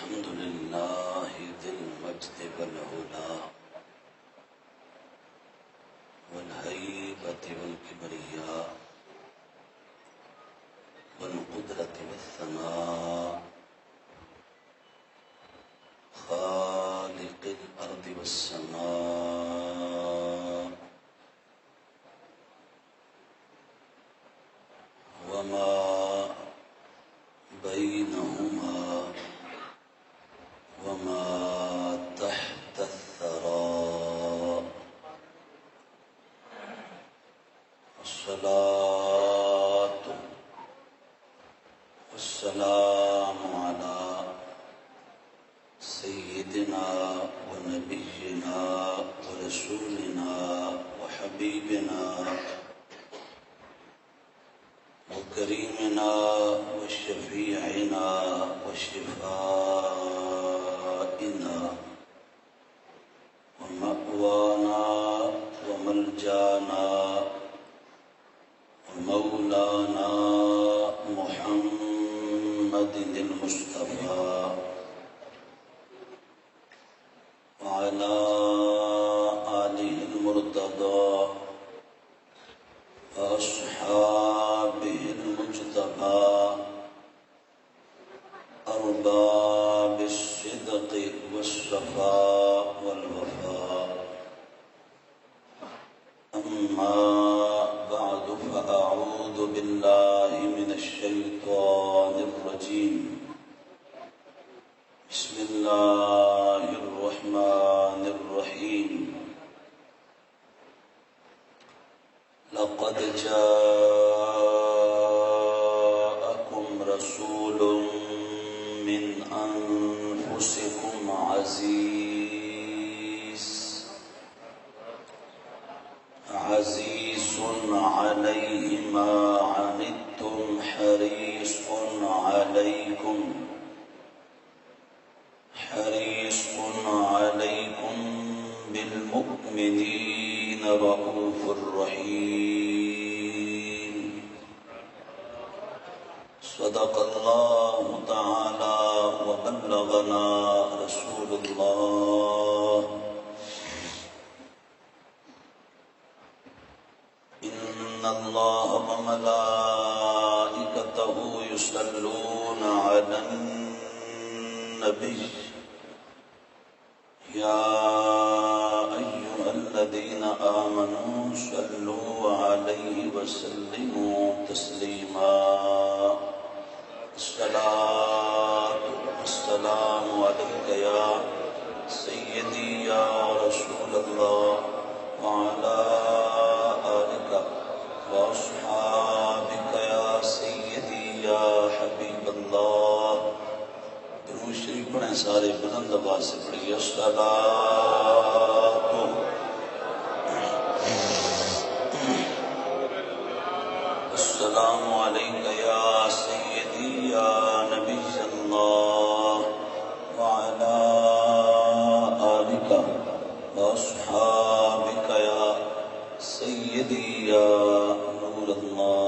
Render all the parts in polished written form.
الحمد لله ذي المجد والعلا والهيبة والكبرياء والقدرة والثناء خالق الأرض والسماء وما بينهما وما تحت الثرى الصلاة والسلام على سيدنا ونبينا ورسولنا وحبيبنا وكريمنا وشفيعنا وشفائنا ومأوانا وملجانا ومولانا محمد المصطفى وعلى آله المرتضى وأصحابه المجتبى أرباب الصدق والصفاء والوفاء أما بعد فأعوذ بالله من الشيطان الرجيم بسم الله الرحمن الرحيم لقد جاءكم رسول من أنفسكم عزيز عليه ما عنتم حريص عليكم بالمؤمنين رؤوف رحيم صدق الله تعالى وبلغنا رسول الله إن الله وملائكته يصلون على النبي يا أيها الذين آمنوا صلوا عليه وسلموا تسليما الصلاة والسلام عليك يا سيدي يا رسول الله وعلى آلك وأصحابك يا سيدي يا حبيب الله درود شریف پڑھیں سارے بلند آواز سے پڑھیے الصلاۃ السلام علیک یا سیدی یا نبی اللہ وعلی آلک واصحابک یا سیدی یا نور اللہ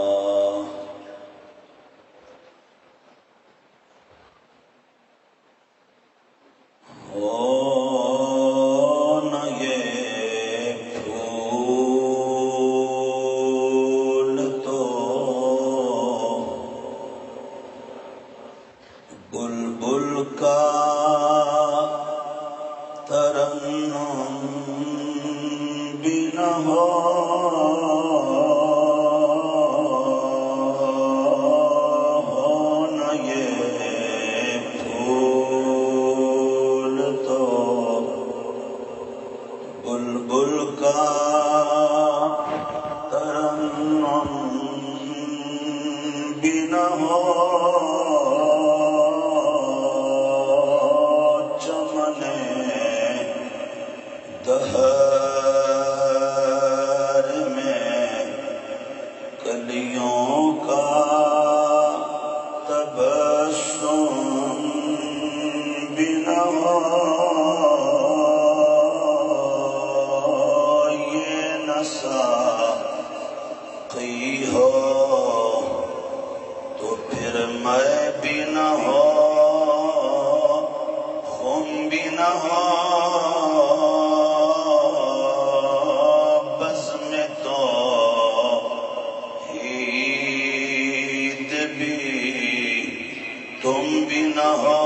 تم بھی نہ ہو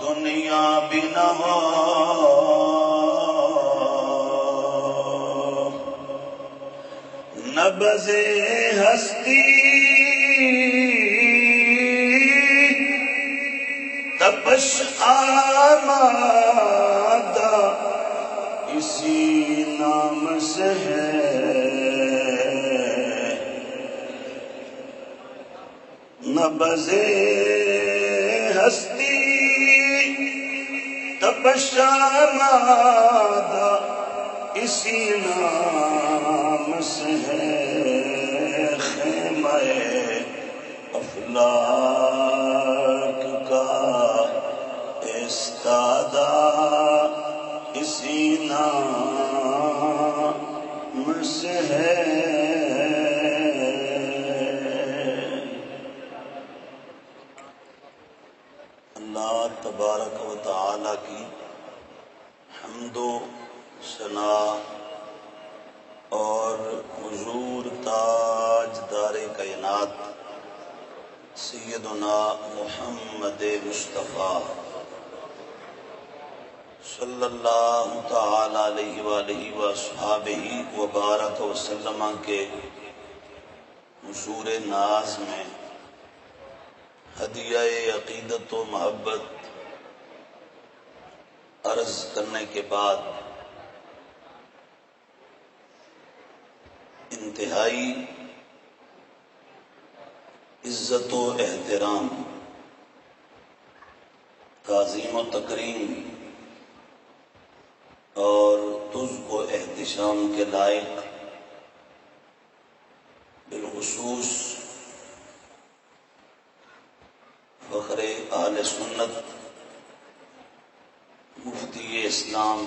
دنیا بھی نہ ہو نبض ہستی تپش آمادہ اسی نام سے ہے نبض ہستی تپش آمادہ اسی نام سے ہے خیمہ افلاک کا استادہ اسی نام سے ہے اللہ تبارک و تعالی کی حمد و ثنا اور حضور تاجدار کائنات سیدنا محمد مصطفیٰ صلی اللہ تعالی علیہ وآلہ وصحبہ وبارک وسلم کے حضور ناز میں ہدیہ عقیدت و محبت عرض کرنے کے بعد انتہائی عزت و احترام تعظیم و تکریم اور تزک و احتشام کے لائق بالخصوص فخر اہل سنت مفتی اسلام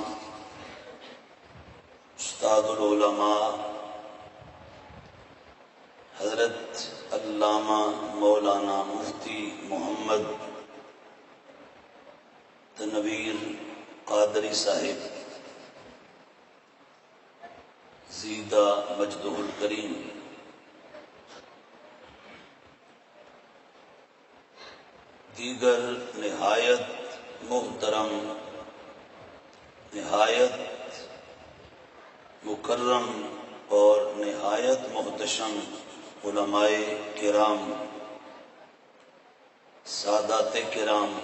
استاد العلماء حضرت علامہ مولانا مفتی محمد تنویر قادری صاحب زیدہ مجدہ الکریم، دیگر نہایت محترم، نہایت مکرم اور نہایت محتشم علماء کرام، سادات کرام،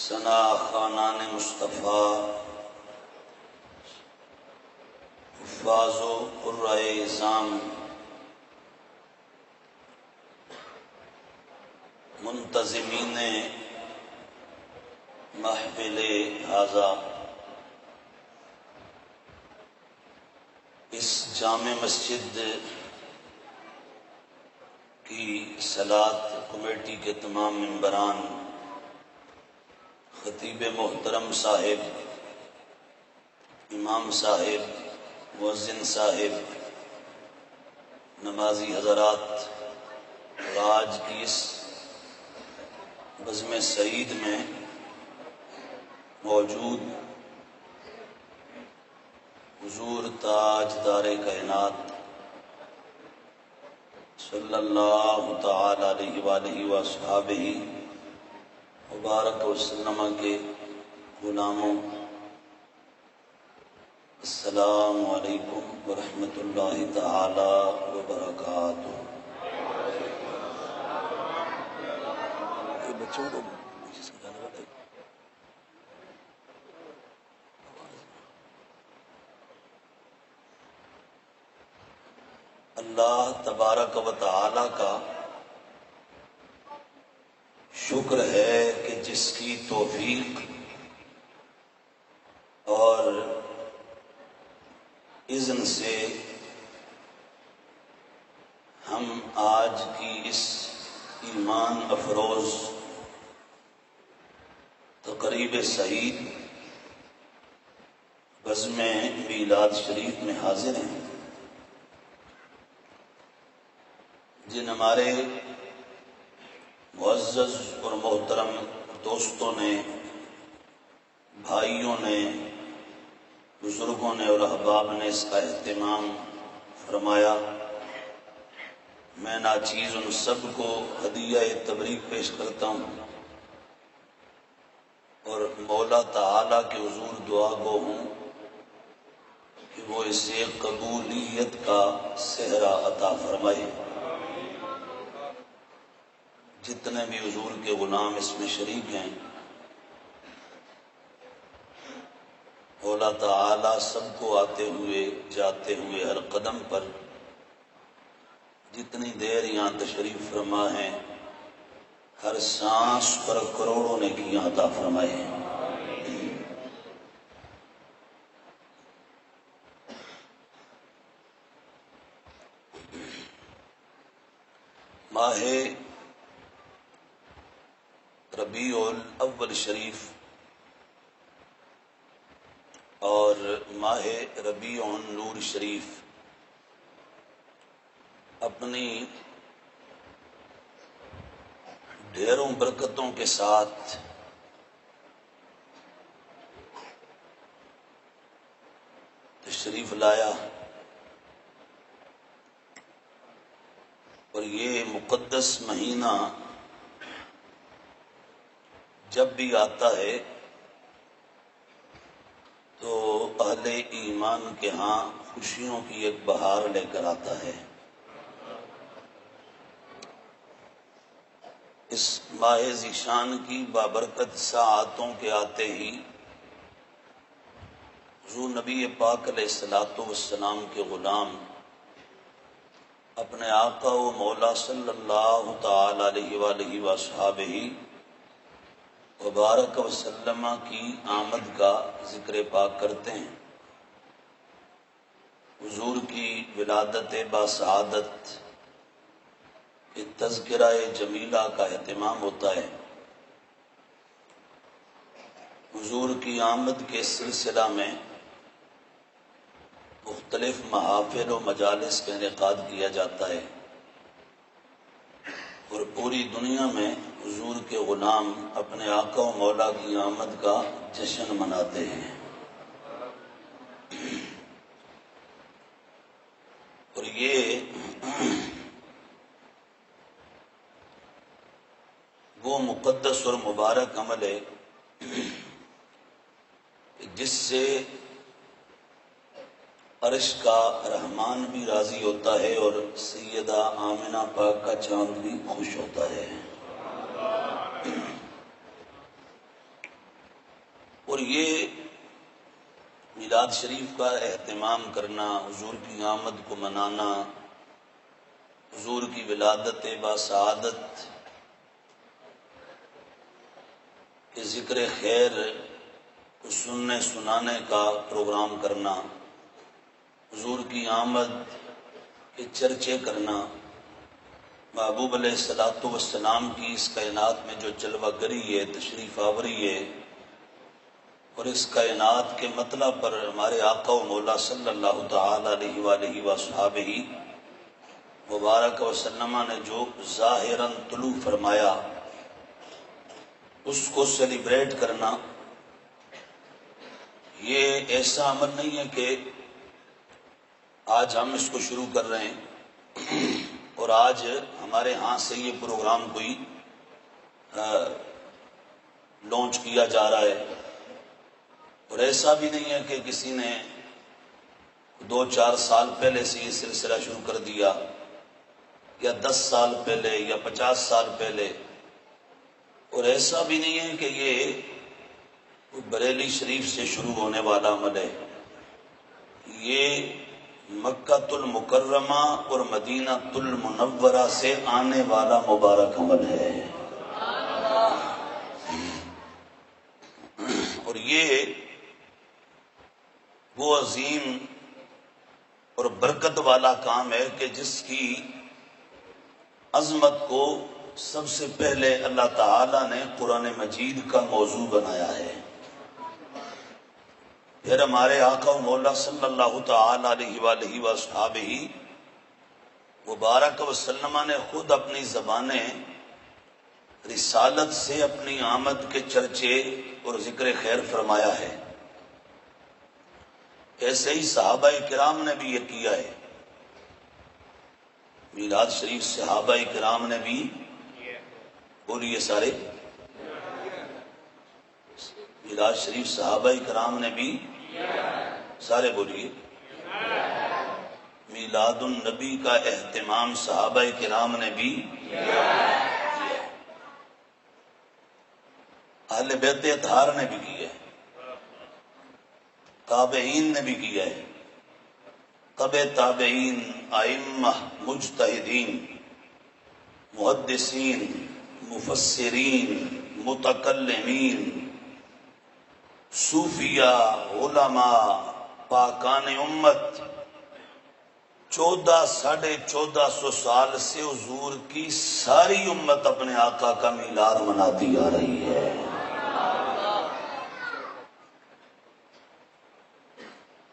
ثنا خانان مصطفیٰ، حفاظ و قرائے اعظام، منتظمین محفل ھذا، اس جامع مسجد کی صلاۃ کمیٹی کے تمام ممبران، خطیب محترم صاحب، امام صاحب، مؤذن صاحب، نمازی حضرات، اور آج کی اس بزم سعید میں موجود حضور تاجدار کائنات صلی اللہ تعالی علیہ وآلہ وصحبہ مبارک وسلم کے غلاموں، السلام علیکم ورحمۃ اللہ تعالی وبرکاتہ۔ بچوں کو اللہ تبارک و تعالی کا شکر ہے کہ جس کی توفیق اور اذن سے ہم آج کی اس ایمان افروز تقریب سعید بزم میلاد شریف میں حاضر ہیں، جن ہمارے معزز اور محترم دوستوں نے، بھائیوں نے، بزرگوں نے اور احباب نے اس کا اہتمام فرمایا، میں ناچیز ان سب کو ہدیہ تبریک پیش کرتا ہوں اور مولا تعالی کے حضور دعا گو ہوں کہ وہ اسے قبولیت کا صحرا عطا فرمائے۔ جتنے بھی حضور کے غلام اس میں شریک ہیں، مولا تعالی سب کو آتے ہوئے جاتے ہوئے ہر قدم پر جتنی دیر یہاں تشریف فرما ہے، ہر سانس پر کروڑوں نیکیاں عطا فرمائے۔ ماہ ربیع الاول شریف اور ماہ ربیع النور شریف اپنی ڈھیروں برکتوں کے ساتھ تشریف لایا، اور یہ مقدس مہینہ جب بھی آتا ہے تو اہل ایمان کے ہاں خوشیوں کی ایک بہار لے کر آتا ہے۔ اس ماہ ذیشان کی بابرکت ساعتوں کے آتے ہی حضور نبی پاک علیہ الصلوۃ والسلام کے غلام اپنے آقا و مولا صلی اللہ تعالی علیہ وآلہ وصحبہ وبارک وسلم کی آمد کا ذکر پاک کرتے ہیں۔ حضور کی ولادت باسعادت کہ تذکرہ جمیلہ کا اہتمام ہوتا ہے۔ حضور کی آمد کے سلسلہ میں مختلف محافل و مجالس کا انعقاد کیا جاتا ہے، اور پوری دنیا میں حضور کے غلام اپنے آقا و مولا کی آمد کا جشن مناتے ہیں۔ اور یہ وہ مقدس اور مبارک عمل ہے جس سے عرش کا رحمان بھی راضی ہوتا ہے اور سیدہ آمنہ پاک کا چاند بھی خوش ہوتا ہے۔ اور یہ میلاد شریف کا اہتمام کرنا، حضور کی آمد کو منانا، حضور کی ولادت باسعادت کے ذکر خیر کو سننے سنانے کا پروگرام کرنا، حضور کی آمد کے چرچے کرنا، محبوب علیہ الصلوۃ والسلام کی اس کائنات میں جو جلوہ گری ہے، تشریف آوری ہے، اور اس کائنات کے مطلب پر ہمارے آقا و مولا صلی اللہ تعالی علیہ وآلہ وصحبہ مبارک وسلم نے جو ظاہراً طلوع فرمایا اس کو سیلیبریٹ کرنا، یہ ایسا عمل نہیں ہے کہ آج ہم اس کو شروع کر رہے ہیں اور آج ہمارے ہاں سے یہ پروگرام کوئی لانچ کیا جا رہا ہے، اور ایسا بھی نہیں ہے کہ کسی نے 2-4 سال پہلے سے یہ سلسلہ شروع کر دیا، یا 10 سال پہلے یا 50 سال پہلے، اور ایسا بھی نہیں ہے کہ یہ بریلی شریف سے شروع ہونے والا عمل ہے۔ یہ مکہ المکرمہ اور مدینہ المنورہ سے آنے والا مبارک عمل ہے، اور یہ وہ عظیم اور برکت والا کام ہے کہ جس کی عظمت کو سب سے پہلے اللہ تعالی نے قرآن مجید کا موضوع بنایا ہے۔ پھر ہمارے آقا و مولا صلی اللہ تعالی علیہ وآلہ وصحبہ مبارک وسلم نے خود اپنی زبان رسالت سے اپنی آمد کے چرچے اور ذکر خیر فرمایا ہے۔ ایسے ہی صحابہ کرام نے بھی یہ کیا ہے۔ میلاد شریف صحابہ کرام نے بھی بولیے سارے، میلاد شریف صحابہ کرام نے بھی سارے بولیے، میلاد النبی کا اہتمام صحابہ کرام نے بھی، اہل بیت اطہار نے بھی کیا ہے، تابعین نے بھی کیا ہے، تبع تابعین، ائمہ، مجتہدین، محدثین، مفسرین، متکلمین، صوفیاء، علماء، پاکان امت 1400 سال سے حضور کی ساری امت اپنے آقا کا میلاد مناتی آ رہی ہے۔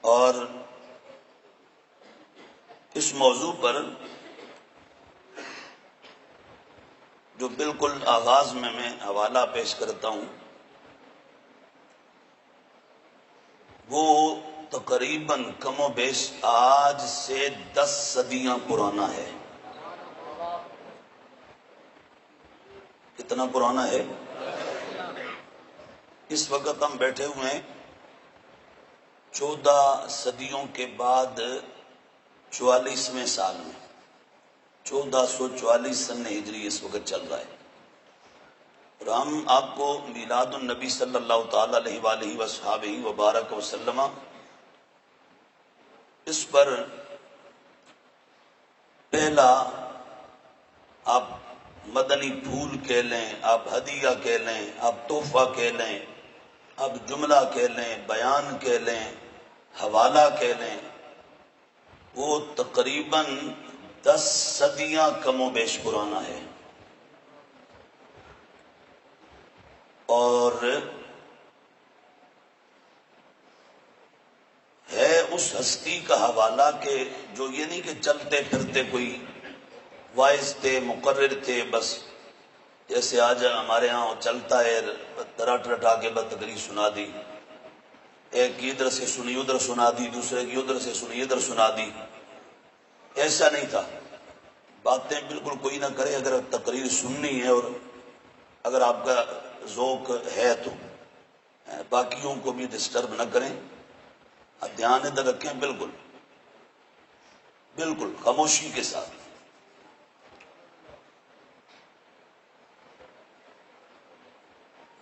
اور اس موضوع پر جو بالکل آغاز میں حوالہ پیش کرتا ہوں وہ تقریباً کم و بیش آج سے 10 صدیاں پرانا ہے۔ کتنا پرانا ہے؟ اس وقت ہم بیٹھے ہوئے ہیں 14 صدیوں کے بعد 44ویں سال میں، 1444 سن ہجری اس وقت چل رہا ہے، اور ہم آپ کو میلاد النبی صلی اللہ تعالی علیہ وآلہ وصحبہ وبارک وسلم اس پر پہلا آپ مدنی پھول کہہ لیں، آپ ہدیہ کہہ لیں، آپ تحفہ کہہ لیں، آپ جملہ کہہ لیں، بیان کہہ لیں، حوالہ کہہ لیں، وہ تقریباً 10 صدیاں کم و بیش پرانا ہے، اور ہے اس ہستی کا حوالہ کہ جو یہ نہیں کہ چلتے پھرتے کوئی وائز تھے، مقرر تھے، بس جیسے آج ہمارے ہاں چلتا ہے رٹ رٹا کے بس تقریر سنا دی، ایک کی ادھر سے سنی ادھر سنا دی، دوسرے کی ادھر سے سنی ادھر سنا دی، ایسا نہیں تھا۔ باتیں بالکل کوئی نہ کرے، اگر تقریر سننی ہے اور اگر آپ کا ذوق ہے تو باقیوں کو بھی ڈسٹرب نہ کریں، دھیان ادھر رکھیں، بالکل بالکل خاموشی کے ساتھ۔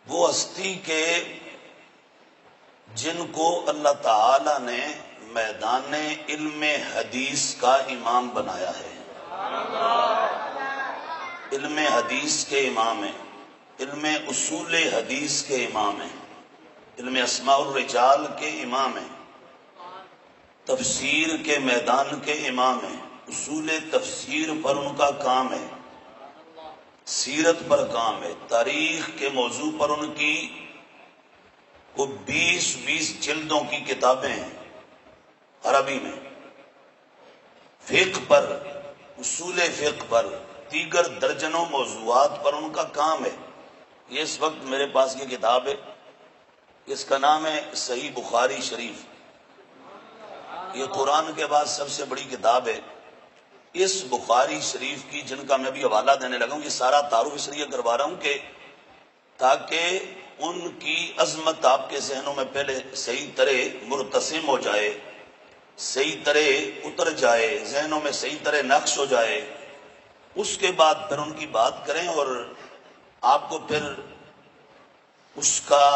وہ ہستی کے جن کو اللہ تعالی نے میدان علم حدیث کا امام بنایا ہے، علم حدیث کے امام ہیں، علم اصول حدیث کے امام ہیں، علم اسماء الرجال کے امام ہیں، تفسیر کے میدان کے امام ہیں، اصول تفسیر پر ان کا کام ہے، سیرت پر کام ہے، تاریخ کے موضوع پر ان کی کو 20 جلدوں کی کتابیں ہیں عربی میں، فقہ پر، اصول فقہ پر، دیگر درجنوں موضوعات پر ان کا کام ہے۔ یہ اس وقت میرے پاس یہ کتاب ہے، اس کا نام ہے صحیح بخاری شریف، یہ قرآن کے بعد سب سے بڑی کتاب ہے۔ اس بخاری شریف کی جن کا میں بھی حوالہ دینے لگا ہوں، یہ سارا تعارف اس لیے کروا رہا ہوں کہ تاکہ ان کی عظمت آپ کے ذہنوں میں پہلے صحیح طرح مرتسم ہو جائے، صحیح طرح اتر جائے، ذہنوں میں صحیح طرح نقش ہو جائے، اس کے بعد پھر ان کی بات کریں اور آپ کو پھر اس کا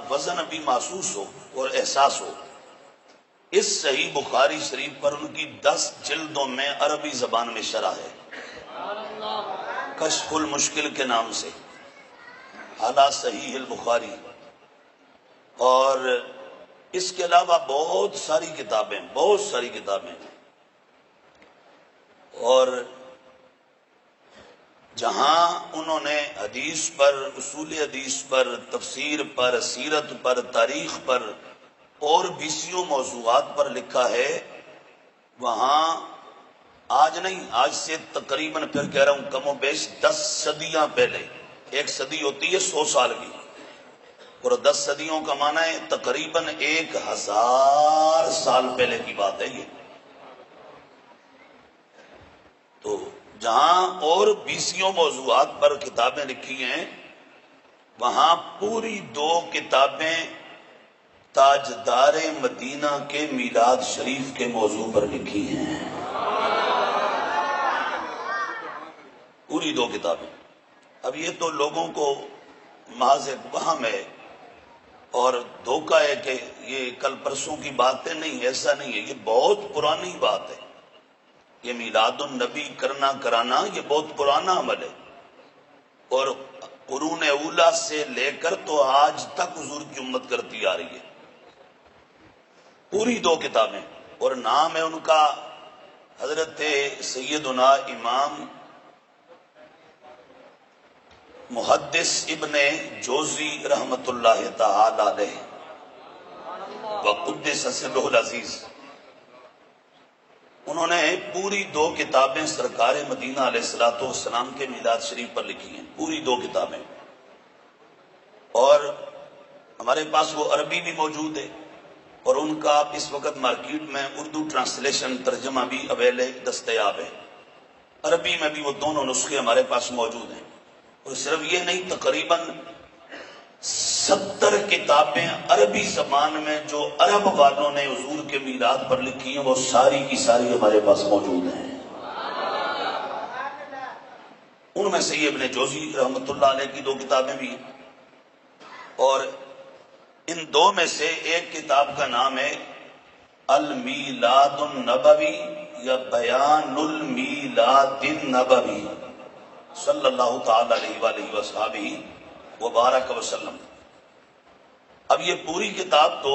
وزن بھی محسوس ہو اور احساس ہو۔ اس صحیح بخاری شریف پر ان کی 10 جلدوں میں عربی زبان میں شرح ہے، کشف المشکل کے نام سے، اعلیٰ صحیح البخاری، اور اس کے علاوہ بہت ساری کتابیں، اور جہاں انہوں نے حدیث پر، اصول حدیث پر، تفسیر پر، سیرت پر، تاریخ پر اور 20 موضوعات پر لکھا ہے، وہاں آج نہیں، آج سے تقریباً پھر کہہ رہا ہوں کم و بیش 10 صدیاں پہلے، ایک صدی ہوتی ہے 100 سال کی، اور 10 صدیوں کا معنی ہے تقریباً 1000 سال پہلے کی بات ہے یہ۔ تو جہاں اور 20 موضوعات پر کتابیں لکھی ہیں، وہاں پوری 2 کتابیں تاجدار مدینہ کے میلاد شریف کے موضوع پر لکھی ہیں، پوری 2 کتابیں۔ اب یہ تو لوگوں کو محض ایک وہم ہے اور دھوکہ ہے کہ یہ کل پرسوں کی باتیں نہیں، ایسا نہیں ہے، یہ بہت پرانی بات ہے۔ یہ میلاد النبی کرنا کرانا یہ بہت پرانا عمل ہے، اور قرون اولا سے لے کر تو آج تک حضور کی امت کرتی آ رہی ہے، پوری 2 کتابیں۔ اور نام ہے ان کا حضرت سیدنا امام محدث ابن جوزی رحمت اللہ تعالی علیہ وقدس سرہ العزیز۔ انہوں نے پوری 2 کتابیں سرکار مدینہ علیہ الصلوۃ والسلام کے میلاد شریف پر لکھی ہیں، پوری 2 کتابیں، اور ہمارے پاس وہ عربی بھی موجود ہے، اور ان کا اس وقت مارکیٹ میں اردو ٹرانسلیشن ترجمہ بھی دستیاب ہے۔ عربی میں بھی وہ دونوں نسخے ہمارے پاس موجود ہیں، اور صرف یہ نہیں، تقریباً 70 کتابیں عربی زبان میں جو عرب والوں نے حضور کے میلاد پر لکھی ہیں، وہ ساری کی ساری ہمارے پاس موجود ہیں۔ ان میں سے یہ ابن جوزی رحمت اللہ علیہ کی 2 کتابیں بھی ہیں، اور ان 2 میں سے ایک کتاب کا نام ہے المیلاد النبوی یا بیان المیلاد النبوی صلی اللہ تعالی علیہ وآلہ وصحبہ وبارک وسلم۔ اب یہ پوری کتاب تو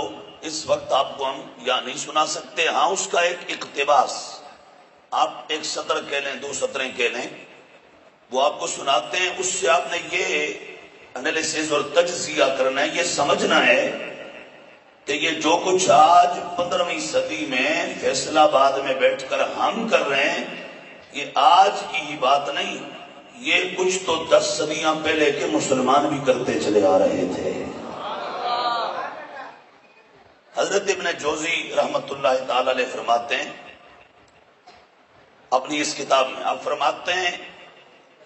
اس وقت آپ کو ہم یا نہیں سنا سکتے، ہاں اس کا ایک اقتباس، آپ 1 سطر کہہ لیں، 2 سطریں کہہ لیں، وہ آپ کو سناتے ہیں۔ اس سے آپ نے یہ انالیسز اور تجزیہ کرنا ہے، یہ سمجھنا ہے کہ یہ جو کچھ آج 15ویں صدی میں فیصل آباد میں بیٹھ کر ہم کر رہے ہیں، یہ آج کی ہی بات نہیں، یہ کچھ تو 10 صدیاں پہلے کے مسلمان بھی کرتے چلے آ رہے تھے۔ حضرت ابن جوزی رحمت اللہ تعالی علیہ فرماتے ہیں اپنی اس کتاب میں، آپ فرماتے ہیں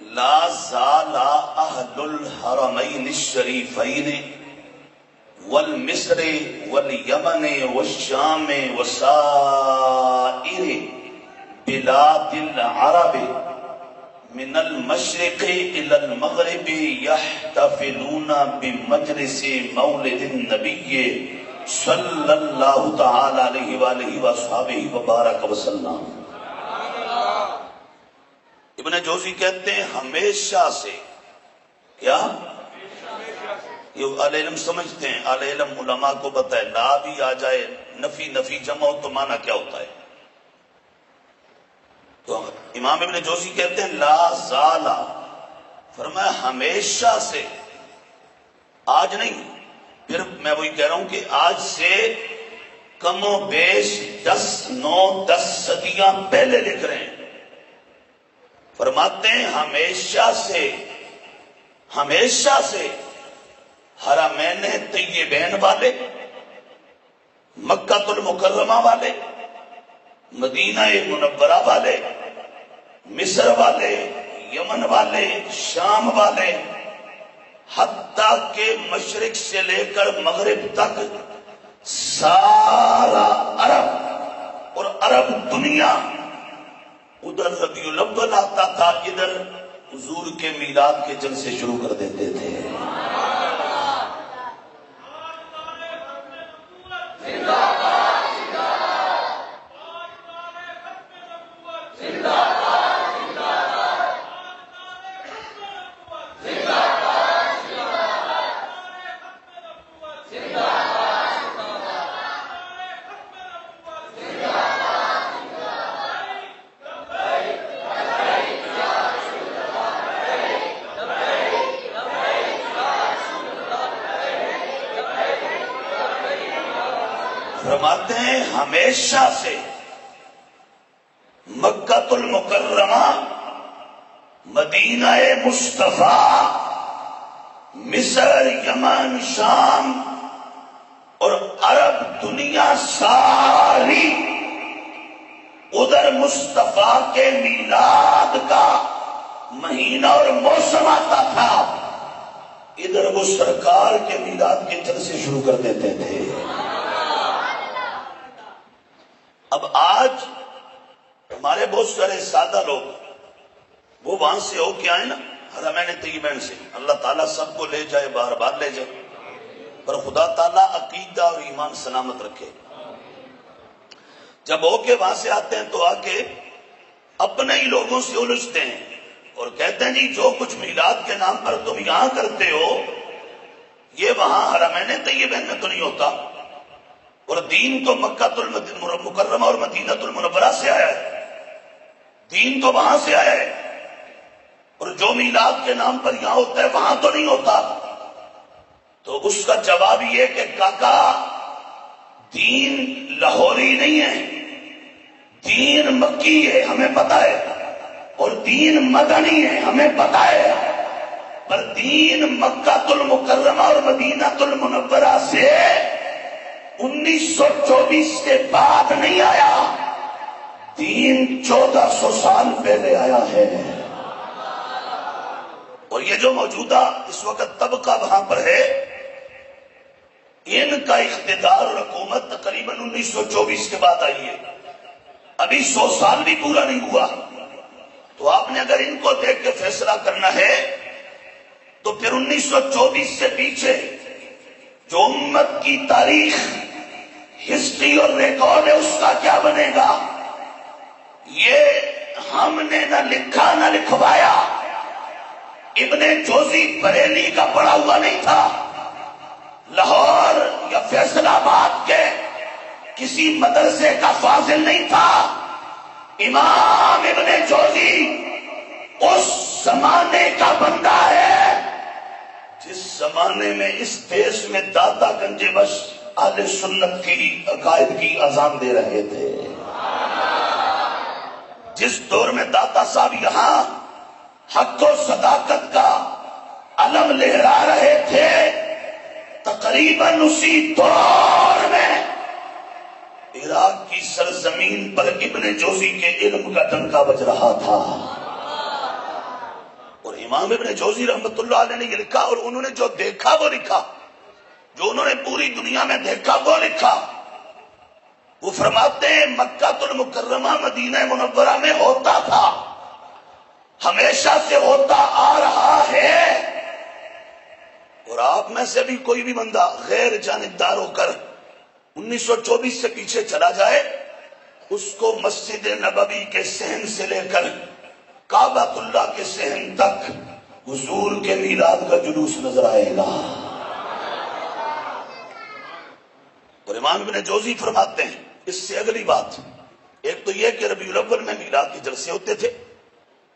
لا زال اہل الحرمین الشریفین والمصر والیمن والشام وسائر بلاد العرب من المشرق الى المغرب يحتفلون بمجلس مولد النبی صلی اللہ تعالی علیہ وآلہ وصحبہ وبارک وسلم۔ ابن جوزی کہتے ہیں ہمیشہ سے، کیا یہ اہل علم سمجھتے ہیں، اہل علم علماء کو بتائے، لا بھی آ جائے، نفی جمع ہو تو معنی کیا ہوتا ہے؟ تو امام ابن جوزی کہتے ہیں لا زالا، فرمایا ہمیشہ سے، آج نہیں، پھر میں وہی کہہ رہا ہوں کہ آج سے کم و بیش 10 صدیاں پہلے لکھ رہے ہیں، فرماتے ہیں ہمیشہ سے حرمین طیبین والے، مکہ المکرمہ والے، مدینہ منورہ والے، مصر والے، یمن والے، شام والے، حتیٰ کہ مشرق سے لے کر مغرب تک سارا عرب اور عرب دنیا، ادھر ربیع الاول آتا تھا، ادھر حضور کے میلاد کے جلسے شروع کر دیتے تھے۔ فرماتے ہیں ہمیشہ سے مکہ المکرمہ، مدینہ مصطفیٰ، مصر، یمن، شام اور عرب دنیا ساری ادھر مصطفیٰ کے میلاد کا مہینہ اور موسم آتا تھا، ادھر وہ سرکار کے میلاد کے جلسے شروع کر دیتے تھے۔ اب آج ہمارے بہت سارے سادہ لوگ وہ وہاں سے ہو کے آئے نا، حرمین طیبین سے، اللہ تعالیٰ سب کو لے جائے، بار بار لے جائے، پر خدا تعالیٰ عقیدہ اور ایمان سلامت رکھے۔ جب ہو کے وہاں سے آتے ہیں تو آ کے اپنے ہی لوگوں سے الجھتے ہیں اور کہتے ہیں جی جو کچھ میلاد کے نام پر تم یہاں کرتے ہو یہ وہاں حرمین طیبین میں تو نہیں ہوتا، اور دین تو مکہ المکرمہ اور مدینہ المنورہ سے آیا ہے، دین تو وہاں سے آیا ہے، اور جو میلاد کے نام پر یہاں ہوتا ہے وہاں تو نہیں ہوتا۔ تو اس کا جواب یہ کہ کاکا دین لاہوری نہیں ہے، دین مکی ہے، ہمیں پتا ہے، اور دین مدنی ہے، ہمیں پتا ہے، پر دین مکہ المکرمہ اور مدینہ المنورہ سے 1924 کے بعد نہیں آیا، دین 1400 سال پہلے آیا ہے۔ اور یہ جو موجودہ اس وقت طبقہ وہاں پر ہے، ان کا اقتدار اور حکومت تقریباً 1924 کے بعد آئی ہے، ابھی 100 سال بھی پورا نہیں ہوا۔ تو آپ نے اگر ان کو دیکھ کے فیصلہ کرنا ہے تو پھر 1924 سے پیچھے جو امت کی تاریخ، ہسٹری اور ریکارڈ ہے اس کا کیا بنے گا؟ یہ ہم نے نہ لکھا نہ لکھوایا، ابن جوزی بریلی کا پڑھا ہوا نہیں تھا، لاہور یا فیصل آباد کے کسی مدرسے کا فاضل نہیں تھا، امام ابن جوزی اس زمانے کا بندہ ہے جس زمانے میں اس دیش میں داتا گنج بخش اہل سنت کی عقائد کی اذان دے رہے تھے، جس دور میں داتا صاحب یہاں حق و صداقت کا علم لہرا رہے تھے، تقریباً اسی دور میں عراق کی سرزمین پر ابن جوزی کے علم کا ڈنکا بج رہا تھا۔ اور امام ابن جوزی رحمت اللہ علیہ نے یہ لکھا، اور انہوں نے جو دیکھا وہ لکھا، جو انہوں نے پوری دنیا میں دیکھا وہ لکھا۔ وہ فرماتے ہیں مکہ المکرمہ مدینہ منورہ میں ہوتا تھا، ہمیشہ سے ہوتا آ رہا ہے، اور آپ میں سے بھی کوئی بھی بندہ غیر جانبدار ہو کر 1924 سے پیچھے چلا جائے، اس کو مسجد نبوی کے صحن سے لے کر کعبہ اللہ کے صحن تک حضور کے میلاد کا جلوس نظر آئے گا۔ اور امام ابن جوزی فرماتے ہیں اس سے اگلی بات، ایک تو یہ کہ ربیع الاول میں میلاد کے جلسے ہوتے تھے،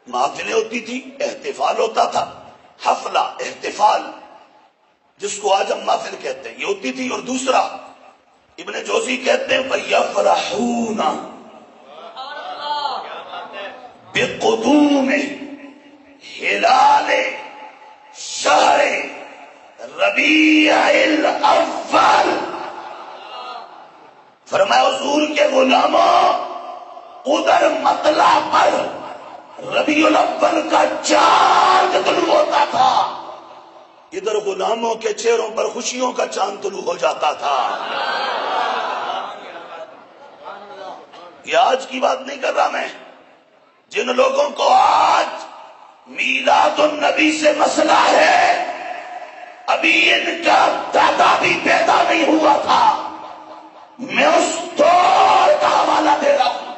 محفلیں ہوتی تھی، احتفال ہوتا تھا، حفلہ احتفال جس کو آج ہم محفل کہتے ہیں یہ ہوتی تھی۔ اور دوسرا ابن جوزی کہتے ہیں فَيَفْرَحُونَ بِقُدُومِ ہلال شہر ربیع الاول، فرمایا حضور کے غلاموں ادھر مطلع پر ربیع الاول کا چاند طلوع ہوتا تھا، ادھر غلاموں کے چہروں پر خوشیوں کا چاند طلوع ہو جاتا تھا۔ یہ آج کی بات نہیں کر رہا میں، جن لوگوں کو آج میلاد النبی سے مسئلہ ہے، ابھی ان کا دادا بھی پیدا نہیں ہوا تھا، میں اس دور کا حوالہ دے رہا ہوں،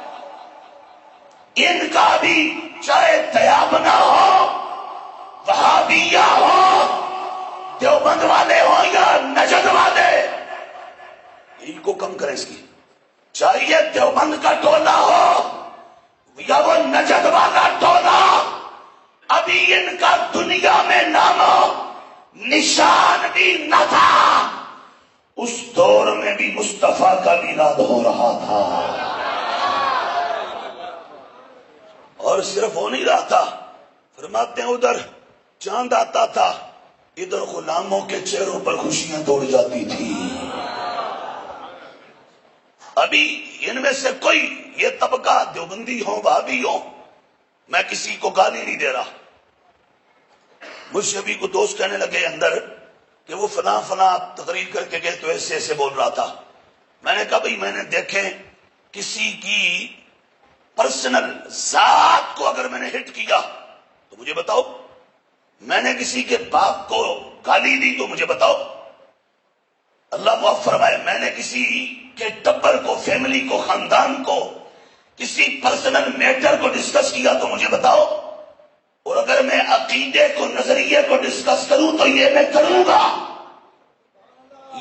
ان کا بھی چاہے دیابنا ہو، وہابیہ ہو، دیوبند والے ہو یا نجد والے، ان کو کم کریں، اس کی چاہیے دیوبند کا ٹولہ ہو یا وہ نجد والا ٹولہ، ابھی ان کا دنیا میں نام نشان بھی نہ تھا، اس دور میں بھی مصطفیٰ کا میلاد ہو رہا تھا۔ اور صرف ہو نہیں رہا تھا، فرماتے ہیں ادھر چاند آتا تھا، ادھر غلاموں کے چہروں پر خوشیاں دوڑ جاتی تھی۔ ابھی ان میں سے کوئی یہ طبقہ دیوبندی ہو وہابی ہو، میں کسی کو گالی نہیں دے رہا. مجھ سے بھی کوئی دوست کہنے لگے اندر کہ وہ فلاں فلاں تقریر کر کے گئے تو ایسے ایسے بول رہا تھا. میں نے کہا بھئی میں نے دیکھے کسی کی پرسنل ذات کو اگر میں نے ہٹ کیا تو مجھے بتاؤ، میں نے کسی کے باپ کو گالی دی تو مجھے بتاؤ، اللہ معاف فرمائے میں نے کسی کے ٹبر کو، فیملی کو، خاندان کو، کسی پرسنل میٹر کو ڈسکس کیا تو مجھے بتاؤ. اور اگر میں عقیدے کو، نظریے کو ڈسکس کروں تو یہ میں کروں گا.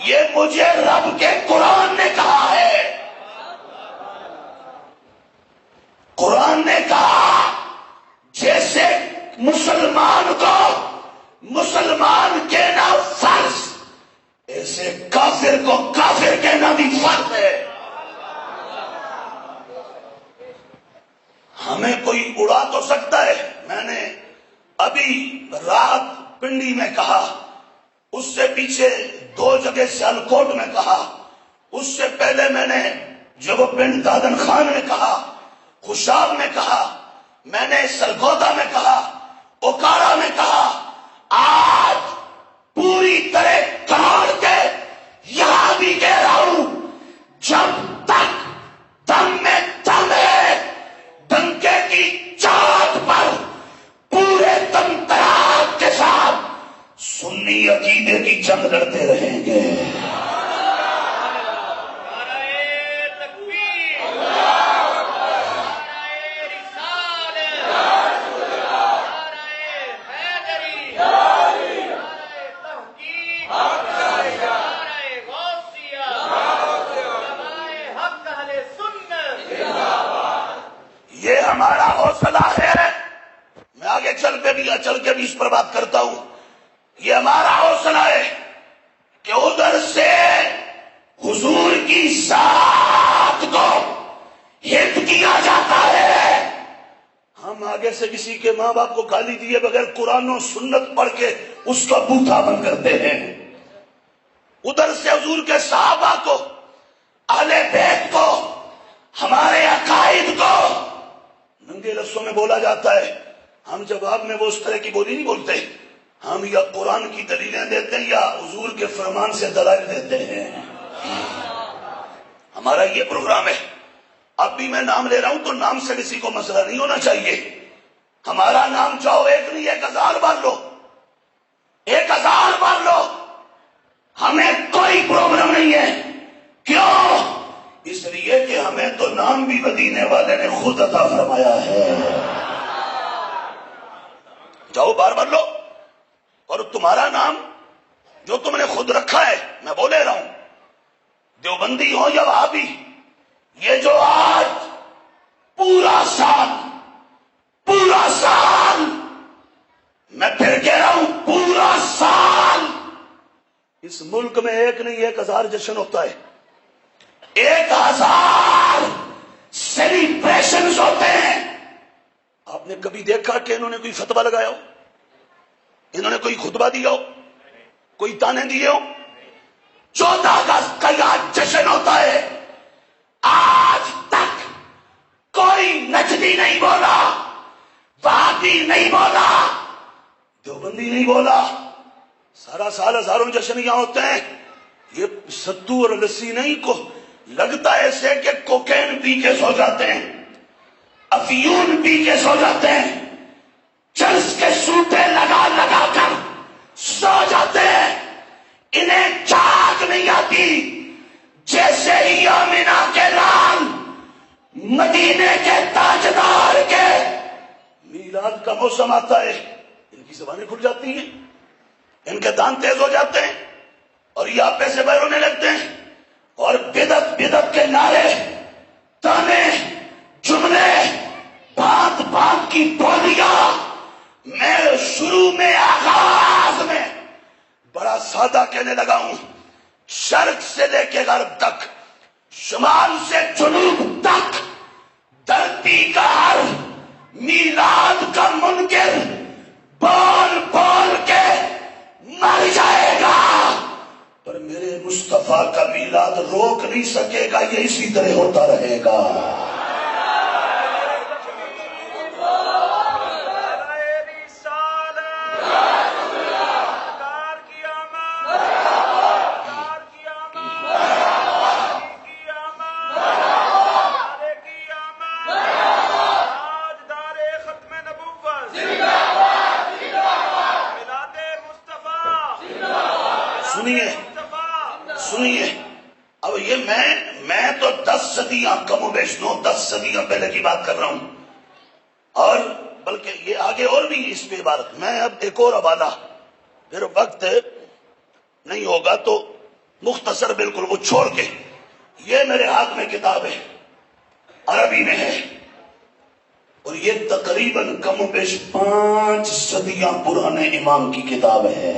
یہ مجھے رب کے قرآن نے کہا ہے. قرآن نے کہا جیسے مسلمان کو مسلمان کہنا فرض، ایسے کافر کو کافر کہنا بھی فرض ہے. ہمیں کوئی اڑا تو سکتا ہے. میں نے ابھی رات پنڈی میں کہا، اس سے پیچھے 2 جگہ سیالکوٹ میں کہا، اس سے پہلے میں نے جب پنڈ دادن خان میں کہا، خوشاب میں کہا، میں نے سرگودا میں کہا، اوکارا میں کہا. آج پوری طرح کراڑ کے یہاں بھی کہہ رہا ہوں، جب تک دم میں دم ہے ڈنکے کی چاٹ پر پورے دم تراک کے ساتھ سنی عقیدے کی جنگ لڑتے رہیں گے. یہ ہمارا حوصلہ ہے. میں آگے چل کے بھی اس پر بات کرتا ہوں. یہ ہمارا حوصلہ ہے کہ ادھر سے حضور کی ذات کو ہٹ کیا جاتا ہے. ہم آگے سے کسی کے ماں باپ کو گالی دیے بغیر قرآن و سنت پڑھ کے اس کا بوتھا بند کرتے ہیں. ادھر سے حضور کے صحابہ کو، اہل بیت کو، ہمارے عقائد کو ننگے لفظوں میں بولا جاتا ہے. ہم جواب میں وہ اس طرح کی بولی نہیں بولتے. ہم یا قرآن کی دلیلیں دیتے ہیں یا حضور کے فرمان سے دلائل دیتے ہیں. ہمارا یہ پروگرام ہے. اب بھی میں نام لے رہا ہوں تو نام سے کسی کو مسئلہ نہیں ہونا چاہیے. ہمارا نام چاہو 1 نہیں 1000 بار لو، 1000 بار لو، ہمیں کوئی پرابلم نہیں ہے. کیوں؟ اس لیے کہ ہمیں تو نام بھی مدینے والے نے خود عطا فرمایا ہے. جاؤ بار بار لو. اور تمہارا نام جو تم نے خود رکھا ہے، میں بولے رہا ہوں، دیوبندی ہو یا وہابی، یہ جو آج پورا سال میں پھر کہہ رہا ہوں پورا سال اس ملک میں 1 نہیں 1000 جشن ہوتا ہے. 1000 سیلیبریشنز ہوتے ہیں. آپ نے کبھی دیکھا کہ انہوں نے کوئی فتویٰ لگایا ہو؟ انہوں نے کوئی خطبہ دیا ہو؟ کوئی تانے دیے ہو؟ 14 اگست کا یاد جشن ہوتا ہے. آج تک کوئی نجدی نہیں بولا، وہابی نہیں بولا، دیوبندی نہیں بولا. سارا سال ہزاروں جشن یہاں ہوتے ہیں. یہ ستو اور لسی نہیں کو لگتا ہے ایسے کہ کوکین پی کے سو جاتے ہیں، افیون پی کے سو جاتے ہیں، چرس کے سوٹے لگا لگا کر سو جاتے ہیں. انہیں جاگ نہیں آتی. جیسے ہی آمینہ کے لال مدینے کے تاجدار کے میلاد کا موسم آتا ہے، ان کی زبانیں کھل جاتی ہیں، ان کے دان تیز ہو جاتے ہیں اور یہ آپے سے باہر ہونے لگتے ہیں. اور بدعت کے نعرے، تانے، جملے، بات بات کی بولیاں. میں شروع میں آغاز میں بڑا سادہ کہنے لگا ہوں، شرق سے لے کے غرب تک، شمال سے جنوب تک، دھرتی کا ہر میلاد کا منکر بول بول کے مر جائے گا، پر میرے مصطفیٰ کا میلاد روک نہیں سکے گا، یہ اسی طرح ہوتا رہے گا۔ سنیے اب یہ میں تو 10 صدیاں کم و بیش 9-10 صدیاں پہلے کی بات کر رہا ہوں، اور بلکہ یہ آگے اور بھی اس پہ عبارت۔ میں اب ایک اور حوالہ، پھر وقت نہیں ہوگا تو مختصر بالکل وہ چھوڑ کے، یہ میرے ہاتھ میں کتاب ہے، عربی میں ہے، اور یہ تقریباً کم و بیش 5 صدیاں پرانے امام کی کتاب ہے۔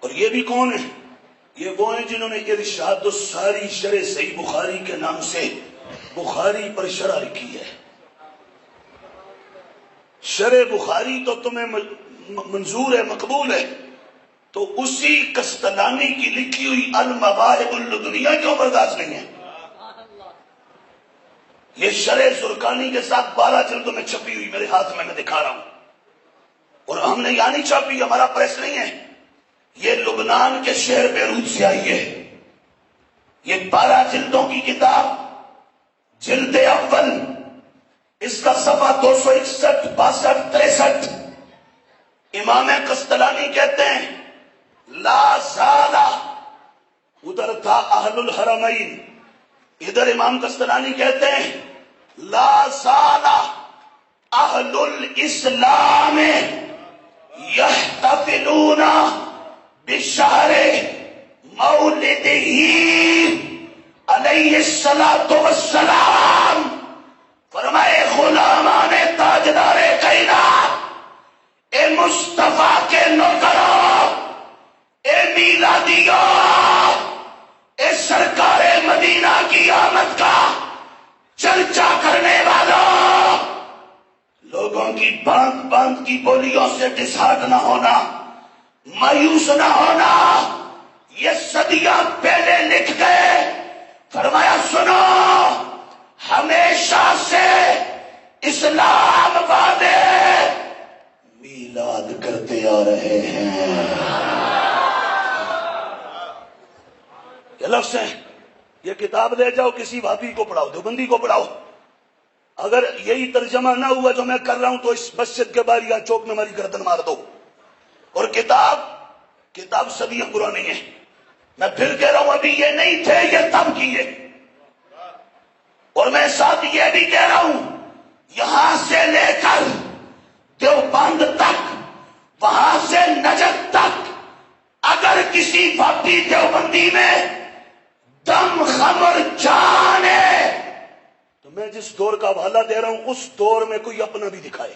اور یہ بھی کون ہے؟ یہ وہ ہیں جنہوں نے ارشاد الساری شرح صحیح بخاری کے نام سے بخاری پر شرح لکھی ہے۔ شرح بخاری تو تمہیں منظور ہے، مقبول ہے، تو اسی قسطلانی کی لکھی ہوئی المواہب اللدنیہ کیوں برداشت نہیں ہے؟ یہ شرح زرقانی کے ساتھ 12 جلدوں میں چھپی ہوئی میرے ہاتھ میں دکھا رہا ہوں، اور ہم نے یہاں نہیں چھاپی، ہمارا پریس نہیں ہے، یہ لبنان کے شہر بیروت سے آئی ہے۔ یہ 12 جلدوں کی کتاب، جلد اول، اس کا صفحہ 261 62 63۔ امام قسطلانی کہتے ہیں لا زالہ، ادھر تھا اہل الحرمین، ادھر امام قسطلانی کہتے ہیں لا زالہ اہل الاسلام یحتفلون بشہر مولدہ علیہ الصلوۃ والسلام۔ فرمائے غلامان تاجدار کائنات، اے مصطفیٰ کے نوکروں، اے میلادیوں، اے سرکار مدینہ کی آمد کا چرچا کرنے والوں، لوگوں کی باندھ باندھ کی بولیوں سے ڈسہارٹ نہ ہونا، مایوس نہ ہونا، یہ صدیاں پہلے لکھ گئے۔ فرمایا سنو، ہمیشہ سے اسلام والے میلاد کرتے آ رہے ہیں۔ یہ لفظ ہیں، یہ کتاب لے جاؤ کسی وہابی کو پڑھاؤ، دیوبندی کو پڑھاؤ، اگر یہی ترجمہ نہ ہوا جو میں کر رہا ہوں تو اس مسجد کے باہر یا چوک میں ہماری گردن مار دو۔ اور کتاب صدیاں پرانی ہے، میں پھر کہہ رہا ہوں ابھی یہ نہیں تھے، یہ تب کیے، اور میں ساتھ یہ بھی کہہ رہا ہوں یہاں سے لے کر دیوبند تک، وہاں سے نجد تک، اگر کسی بھابی دیوبندی میں دم خمر جان ہے تو میں جس دور کا حوالہ دے رہا ہوں اس دور میں کوئی اپنا بھی دکھائے۔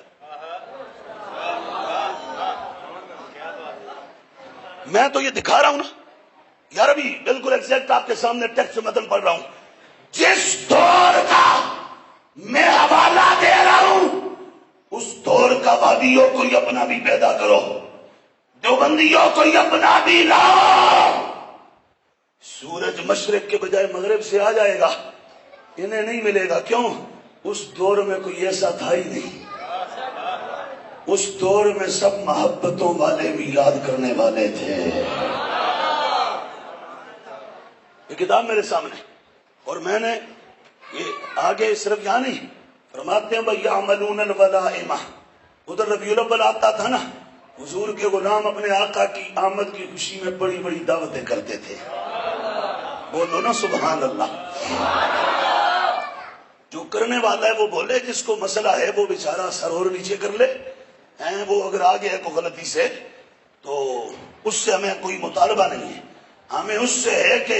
میں تو یہ دکھا رہا ہوں نا یار، ابھی بالکل ایگزیکٹ آپ کے سامنے ٹیکسٹ متن پڑھ رہا ہوں، جس دور کا میں حوالہ دے رہا ہوں اس دور کا وہابیوں کوئی اپنا بھی پیدا کرو، دیوبندیوں کوئی اپنا بھی لاؤ۔ سورج مشرق کے بجائے مغرب سے آ جائے گا، انہیں نہیں ملے گا، کیوں؟ اس دور میں کوئی ایسا تھا ہی نہیں، اس دور میں سب محبتوں والے میلاد کرنے والے تھے۔ یہ کتاب میرے سامنے، اور میں نے یہ آگے صرف یہاں نہیں، فرماتے ہیں وَيَعْمَلُونَ الْوَلَائِمَ، ادھر ربیع الاول آتا تھا نا، حضور کے غلام اپنے آقا کی آمد کی خوشی میں بڑی بڑی دعوتیں کرتے تھے، بولو نا سبحان اللہ۔ جو کرنے والا ہے وہ بولے، جس کو مسئلہ ہے وہ بیچارہ سر اور نیچے کر لے، وہ اگر آ گیا کوئی غلطی سے تو اس سے ہمیں کوئی مطالبہ نہیں ہے، ہمیں اس سے ہے کہ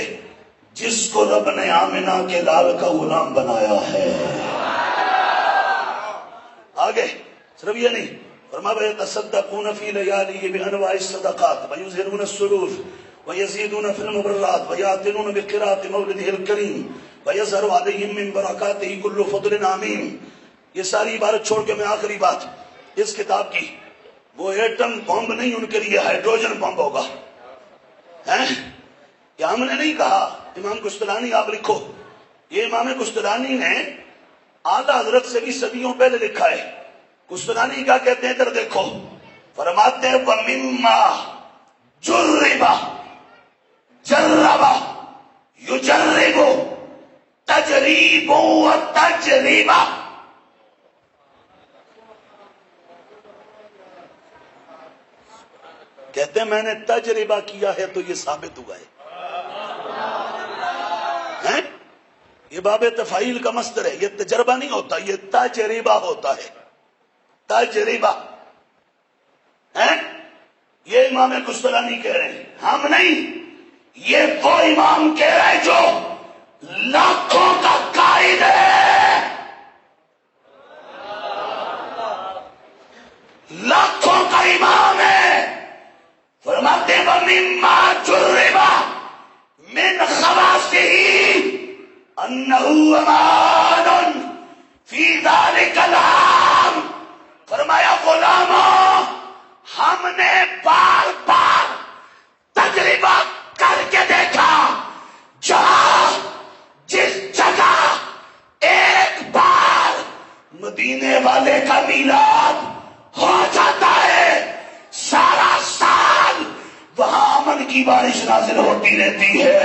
جس کو رب نے آمنہ کے لال کا غلام بنایا ہے۔ آگے صرف یہ نہیں، فرمایا وَيَتَصَدَّقُونَ فِي لَيَالِهِ بِأَنْوَاعِ الصَّدَقَاتِ وَيُظْهِرُونَ السُّرُورَ وَيَزِيدُونَ فِي الْمُبَرَّاتِ وَيَعْتِنُونَ بِقِرَاءَةِ مَوْلِدِهِ الْكَرِيمِ وَيَظْهَرُ عَلَيْهِم مِّن بَرَكَاتِهِ كُلُّ فَضْلٍ عَمِيمٍ۔ یہ ساری عبارت چھوڑ کے میں آخری بات اس کتاب کی، وہ ایٹم بم نہیں، ان کے لیے ہائیڈروجن بم ہوگا۔ ہیں؟ یہ ہم نے نہیں کہا، امام قسطلانی آپ لکھو، یہ امام قسطلانی نے اعلیٰ حضرت سے بھی صدیوں پہلے لکھا ہے۔ قسطلانی کیا کہتے ہیں ادھر دیکھو، فرماتے ہیں وَمِمَّا جُرِّبَ جَرَّبَ یُجَرِّبُ تَجْرِیبُ وَتَجْرِبَ، کہتے ہیں میں نے تجربہ کیا ہے تو یہ ثابت ہوا ہے۔ ہیں؟ یہ باب تفعیل کا مصدر ہے، یہ تجربہ نہیں ہوتا، یہ تجربہ ہوتا ہے، تجربہ ہیں؟ یہ امام قسطلانی کہہ رہے ہیں، ہم نہیں، یہ وہ امام کہہ رہے ہیں جو لاکھوں کا قائد ہے، لاکھوں کا امام ہے۔ فرماتے ہیں وَمِمَّا جُرِّبَ مِنْ خَوَاصِهِ أَنَّهُ أَمَانٌ فِي ذَلِكَ الْعَامِ، فرمایا غلاموں، ہم نے بار بار تجربہ کر کے دیکھا، جہاں جس جگہ ایک بار مدینے والے کا میلاد ہو جاتا ہے، سارا سال وہاں امن کی بارش نازل ہوتی رہتی ہے۔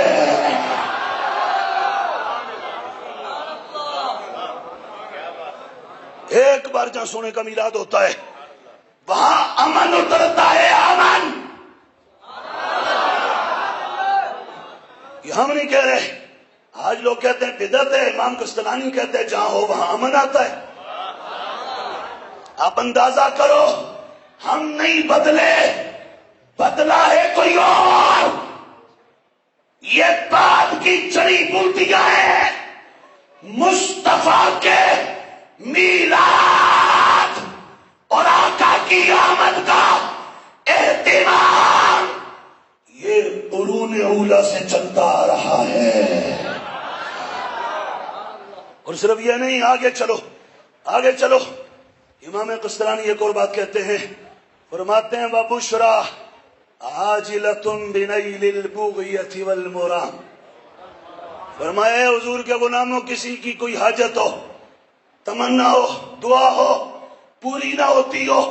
ایک بار جہاں سونے کا میلاد ہوتا ہے وہاں امن اترتا ہے، امن۔ یہ ہم نہیں کہہ رہے، آج لوگ کہتے ہیں بدعت ہے، امام قسطلانی کہتے ہیں جہاں ہو وہاں امن آتا ہے۔ آپ اندازہ کرو، ہم نہیں بدلے، بدلا ہے کوئی اور۔ یہ بعد کی جڑی بوٹیاں ہیں، مصطفیٰ کے میلاد اور آقا کی آمد کا اہتمام یہ قرون اولیٰ سے چلتا آ رہا ہے۔ اور صرف یہ نہیں، آگے چلو، آگے چلو، امام قسطلانی ایک اور بات کہتے ہیں، فرماتے ہیں وَبُشْرَى عَاجِلَةٌ بِنَيْلِ الْبُغْيَةِ وَالْمُرَامِ، فرمایا حضور کے غلاموں، کسی کی کوئی حاجت ہو، تمنا ہو، دعا ہو، پوری نہ ہوتی ہو،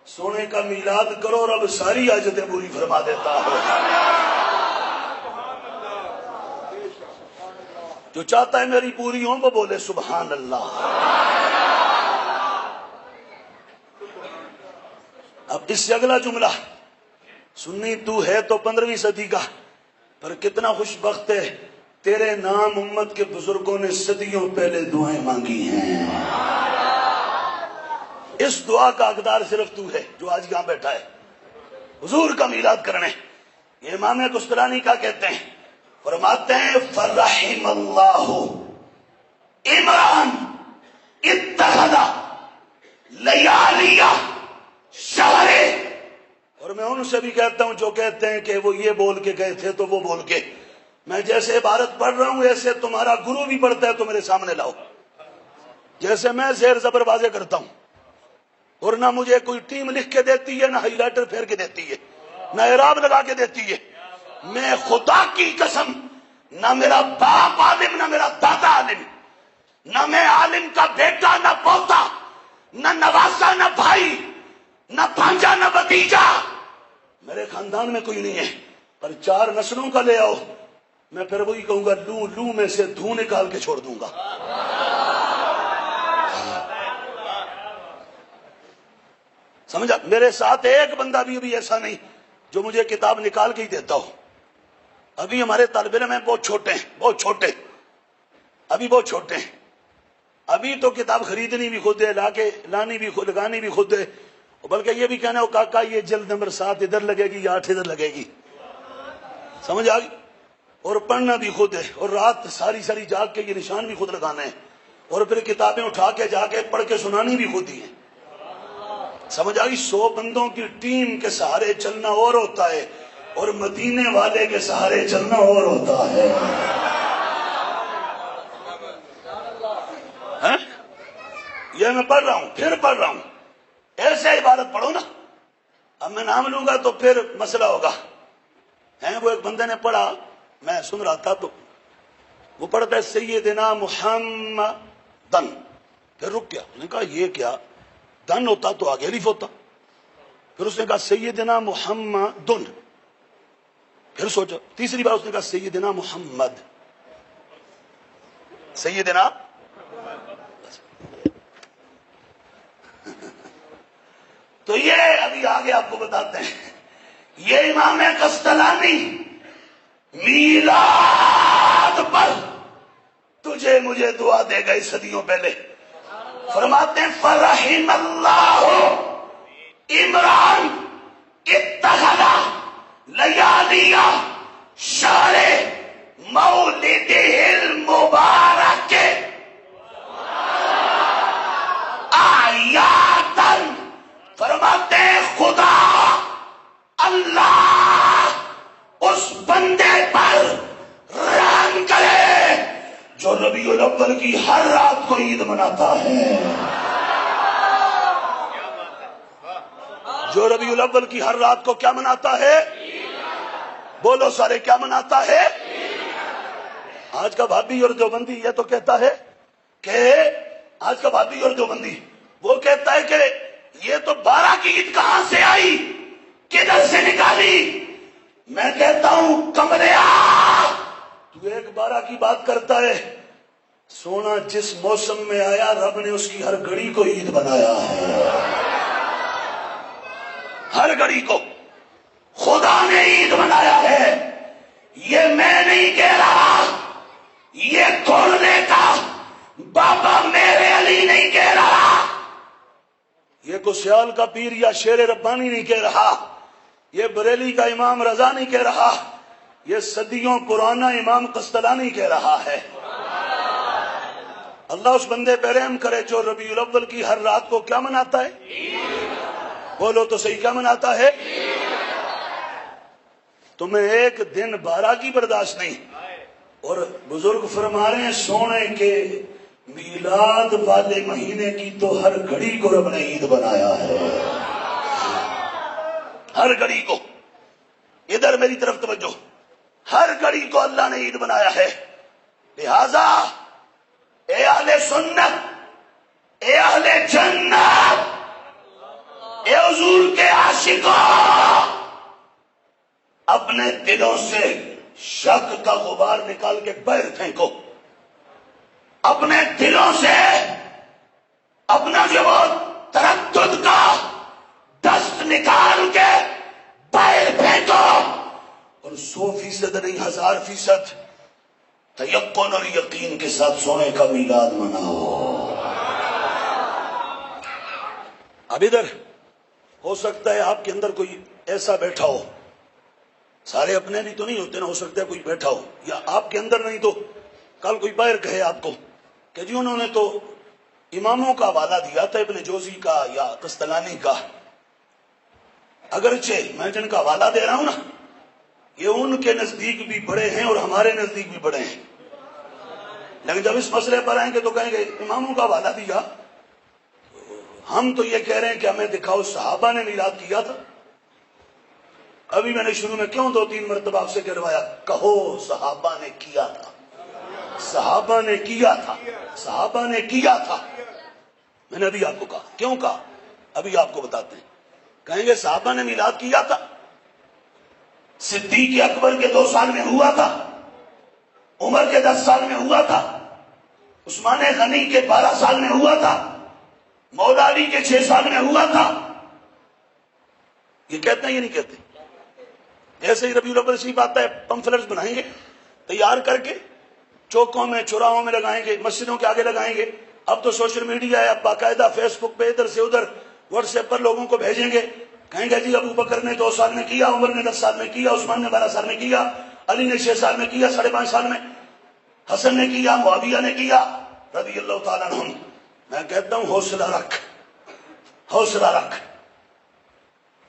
سونے کا میلاد کرو، رب ساری حاجتیں پوری فرما دیتا ہے۔ جو چاہتا ہے میری پوری ہوں وہ بولے سبحان اللہ۔ اب اس سے اگلا جملہ، سنی تو ہے تو 15ویں صدی کا، پر کتنا خوش بخت ہے، تیرے نام امت کے بزرگوں نے صدیوں پہلے دعائیں مانگی ہیں۔ اس دعا کا حقدار صرف تو ہے جو آج یہاں بیٹھا ہے حضور کا میلاد کرنے۔ یہ امام قسطلانی کا کہتے ہیں، فرماتے ہیں فرحم اللہ عمران اتخذ لیالیہ شہر، اور میں ان سے بھی کہتا ہوں جو کہتے ہیں کہ وہ یہ بول کے گئے تھے تو وہ بول کے، میں جیسے عبارت پڑھ رہا ہوں ایسے تمہارا گرو بھی پڑھتا ہے تو میرے سامنے لاؤ، جیسے میں زیر زبر واضح کرتا ہوں، اور نہ مجھے کوئی ٹیم لکھ کے دیتی ہے، نہ ہائی لائٹر پھیر کے دیتی ہے، نہ اعراب لگا کے دیتی ہے۔ میں خدا کی قسم، نہ میرا باپ عالم، نہ میرا دادا عالم، نہ میں عالم کا بیٹا، نہ پوتا، نہ نواسا، نہ بھائی، نہ بھانجا، نہ بھتیجا، میرے خاندان میں کوئی نہیں ہے، پر 4 نسلوں کا لے آؤ، میں پھر وہی کہوں گا، لوں لوں میں سے دھوں نکال کے چھوڑ دوں گا۔ سمجھا؟ میرے ساتھ ایک بندہ بھی ایسا نہیں جو مجھے کتاب نکال کے ہی دیتا ہو۔ ابھی ہمارے طالب علم ہیں بہت چھوٹے ہیں، بہت چھوٹے، ابھی بہت چھوٹے ہیں، ابھی تو کتاب خریدنی بھی خود ہے، لانی بھی خود، لگانی بھی خود ہے، بلکہ یہ بھی کہنا ہو کاکا یہ جلد نمبر 7 ادھر لگے گی یا 8 ادھر لگے گی، سمجھ آ گئی؟ اور پڑھنا بھی خود ہے، اور رات ساری ساری جاگ کے یہ نشان بھی خود لگانا ہے، اور پھر کتابیں اٹھا کے جا کے پڑھ کے سنانی بھی خود ہی ہے، سمجھ آ گئی؟ 100 بندوں کی ٹیم کے سہارے چلنا اور ہوتا ہے، اور مدینے والے کے سہارے چلنا اور ہوتا ہے۔ یہ میں پڑھ رہا ہوں، پھر پڑھ رہا ہوں، ایسے عبارت پڑھو نا، اب میں نام لوں گا تو پھر مسئلہ ہوگا۔ ہیں وہ ایک بندے نے پڑھا، میں سن رہا تھا تو وہ پڑھتا ہے سیدنا محمد دن، پھر رک گیا، اس نے کہا یہ کیا، دن ہوتا تو آگے الف ہوتا، پھر اس نے کہا سیدنا محمد دن، پھر سوچا، تیسری بار اس نے کہا سیدنا محمد، سیدنا تو یہ ابھی آگے آپ کو بتاتے ہیں، یہ امام قسطلانی میلاد پر تجھے مجھے دعا دے گئے صدیوں پہلے، فرماتے ہیں فرحم اللہ عمران اتخذ لیالیہ شہر مولدہ المبارک آیاتن، فرماتے ہیں خدا اللہ اس بندے پر رحم کرے جو ربیع الاول کی ہر رات کو عید مناتا ہے، جو ربیع الاول کی ہر رات کو کیا مناتا ہے؟ بولو سارے، کیا مناتا ہے؟ آج کا بھابی اور دیوبندی یہ تو کہتا ہے کہ آج کا بھابی اور دیوبندی وہ کہتا ہے کہ یہ تو 12 کی عید کہاں سے آئی، کدھر سے نکالی؟ میں کہتا ہوں کمریا، تو ایک 12 کی بات کرتا ہے، سونا جس موسم میں آیا رب نے اس کی ہر گھڑی کو عید بنایا ہے، ہر گھڑی کو خدا نے عید بنایا ہے، یہ میں نہیں کہہ رہا، یہ کھولنے کا بابا میرے علی نہیں کہہ رہا، یہ کو سیال کا پیر یا شیر ربانی نہیں کہہ رہا، یہ بریلی کا امام رضا نہیں کہہ رہا، یہ صدیوں پرانا امام قسطلانی کہہ رہا ہے۔ اللہ اس بندے پہ رحم کرے جو ربیع الاول کی ہر رات کو کیا مناتا ہے؟ بولو تو صحیح، کیا مناتا ہے؟ تمہیں ایک دن 12 کی برداشت نہیں، اور بزرگ فرما رہے ہیں سونے کے میلاد والے مہینے کی تو ہر گھڑی کو رب نے عید بنایا ہے، ہر گھڑی کو، ادھر میری طرف توجہ، ہر گھڑی کو اللہ نے عید بنایا ہے، لہذا اے اہل سنت، اے اہل جنت، اے حضور کے عاشقوں، اپنے دلوں سے شک کا غبار نکال کے باہر پھینکو، اپنے دلوں سے اپنا جو تردد کا دست نکال کے باہر پھینکو، اور 100% نہیں 1000% تیقن اور یقین کے ساتھ سونے کا میلاد مناؤ۔ اب ادھر ہو سکتا ہے آپ کے اندر کوئی ایسا بیٹھا ہو، سارے اپنے بھی تو نہیں ہوتے نا، ہو سکتا ہے کوئی بیٹھا ہو، یا آپ کے اندر نہیں تو کل کوئی باہر کہے آپ کو کہ جی انہوں نے تو اماموں کا حوالہ دیا تھا، ابن جوزی کا یا قسطلانی کا، اگرچہ میں جن کا حوالہ دے رہا ہوں نا یہ ان کے نزدیک بھی بڑے ہیں اور ہمارے نزدیک بھی بڑے ہیں، لیکن جب اس مسئلے پر آئیں گے تو کہیں گے اماموں کا حوالہ دیا، ہم تو یہ کہہ رہے ہیں کہ ہمیں دکھاؤ صحابہ نے میلاد کیا تھا۔ ابھی میں نے شروع میں کیوں 2-3 مرتبہ آپ سے کروایا، کہو صحابہ نے کیا تھا، صحابہ نے کیا تھا، صحابہ نے کیا تھا، میں نے ابھی آپ کو کہا، کیوں کہا ابھی آپ کو بتاتے ہیں، کہیں گے صحابہ نے میلاد کیا تھا، صدیق اکبر کے 2 سال میں ہوا تھا، عمر کے 10 سال میں ہوا تھا، عثمان غنی کے 12 سال میں ہوا تھا، مولا علی کے 6 سال میں ہوا تھا، یہ کہتے ہیں یہ نہیں کہتے؟ جیسے ہی ربیع الاول شریف آتا ہے پمفلٹس بنائیں گے تیار کر کے، چوکوں میں چوراہوں میں لگائیں گے، مسجدوں کے آگے لگائیں گے، اب تو سوشل میڈیا ہے، اب باقاعدہ فیس بک پہ ادھر سے ادھر واٹس ایپ پر لوگوں کو بھیجیں گے، کہیں گے جی ابو بکر نے 2 سال میں کیا، عمر نے 10 سال میں کیا، عثمان نے 12 سال میں کیا، علی نے 6 سال میں کیا، 5.5 سال میں حسن نے کیا، معاویہ نے کیا رضی اللہ تعالیٰ عنہم۔ میں کہتا ہوں حوصلہ رکھ، حوصلہ رکھ،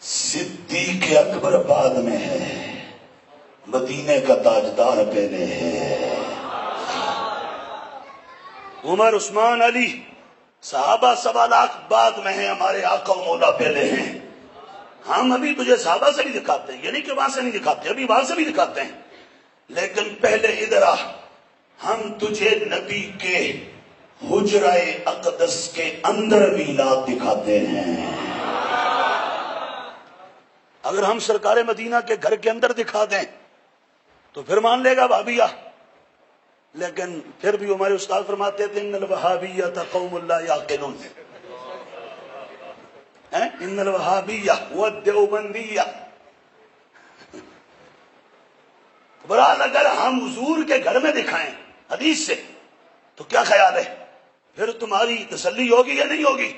صدیق اکبر بعد میں ہے، مدینے کا تاجدار پہلے ہے، عمر عثمان علی صحابہ 1.25 لاکھ بعد میں ہیں، ہمارے آقا و مولا پہلے ہیں، ہم ابھی تجھے صحابہ سے بھی دکھاتے ہیں، یہ نہیں کہ وہاں سے نہیں دکھاتے، ابھی وہاں سے بھی دکھاتے ہیں، لیکن پہلے ادھر آ، ہم تجھے نبی کے حجرہ اقدس کے اندر میلاد دکھاتے ہیں۔ اگر ہم سرکار مدینہ کے گھر کے اندر دکھا دیں تو پھر مان لے گا وہابیہ، لیکن پھر بھی ہمارے استاد فرماتے تھے ان الوہابیۃ قوم لا یعقلون، ان الوہابیہ والدیوبندیہ۔ برحال اگر ہم حضور کے گھر میں دکھائیں حدیث سے تو کیا خیال ہے، پھر تمہاری تسلی ہوگی یا نہیں ہوگی؟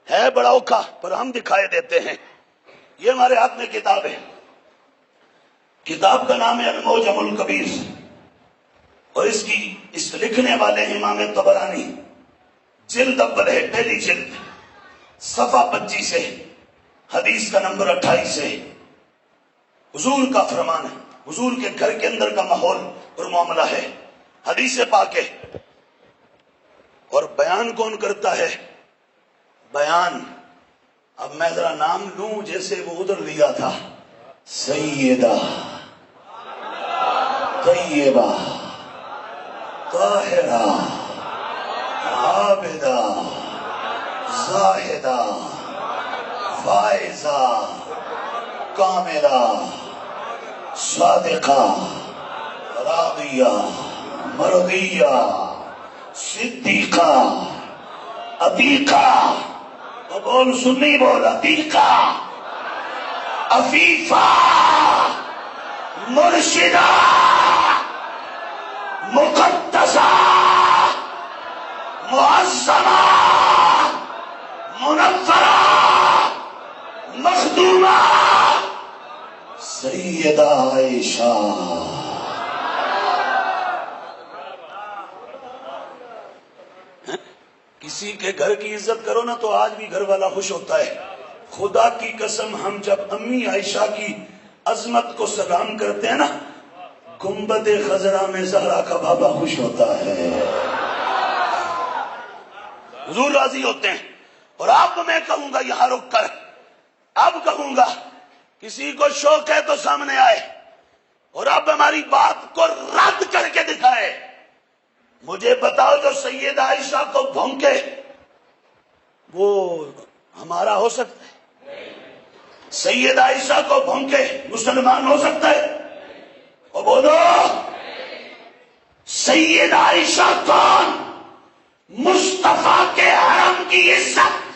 ہے بڑا اوکھا پر ہم دکھائے دیتے ہیں۔ یہ ہمارے ہاتھ میں کتاب ہے، کتاب کا نام ہے المعجم الکبیر، اور اس لکھنے والے امام طبرانی، جلد اول ہے، پہلی جلد، صفحہ 25 سے، حدیث کا نمبر 28 سے۔ حضور کا فرمان ہے، حضور کے گھر کے اندر کا ماحول اور معاملہ ہے، حدیث پاک ہے۔ اور بیان کون کرتا ہے؟ بیان اب میں ذرا نام لوں جیسے وہ ادھر لیا تھا، سیدہ طیبہ طاہرہ عابدہ زاہدہ فائزہ کاملہ صادقہ راضیہ مرضیہ صدیقہ عتیقہ، وہ بول سنی بول، عتیقہ عفیفہ مرشدہ مقدسہ معظمہ منورہ مخدومہ سیدہ عائشہ۔ کسی کے گھر کی عزت کرو نا تو آج بھی گھر والا خوش ہوتا ہے۔ خدا کی قسم ہم جب امی عائشہ کی عظمت کو سلام کرتے ہیں نا، گنبد خضرا میں زہرا کا بابا خوش ہوتا ہے، حضور راضی ہوتے ہیں۔ اور اب میں کہوں گا یہاں رک کر، اب کہوں گا کسی کو شوق ہے تو سامنے آئے اور اب ہماری بات کو رد کر کے دکھائے۔ مجھے بتاؤ جو سیدہ عائشہ کو بھونکے وہ ہمارا ہو سکتا ہے؟ سیدہ عائشہ کو بھونکے مسلمان ہو سکتا ہے؟ اور بولو سیدہ عائشہ کون؟ مصطفیٰ کے حرم کی عزت،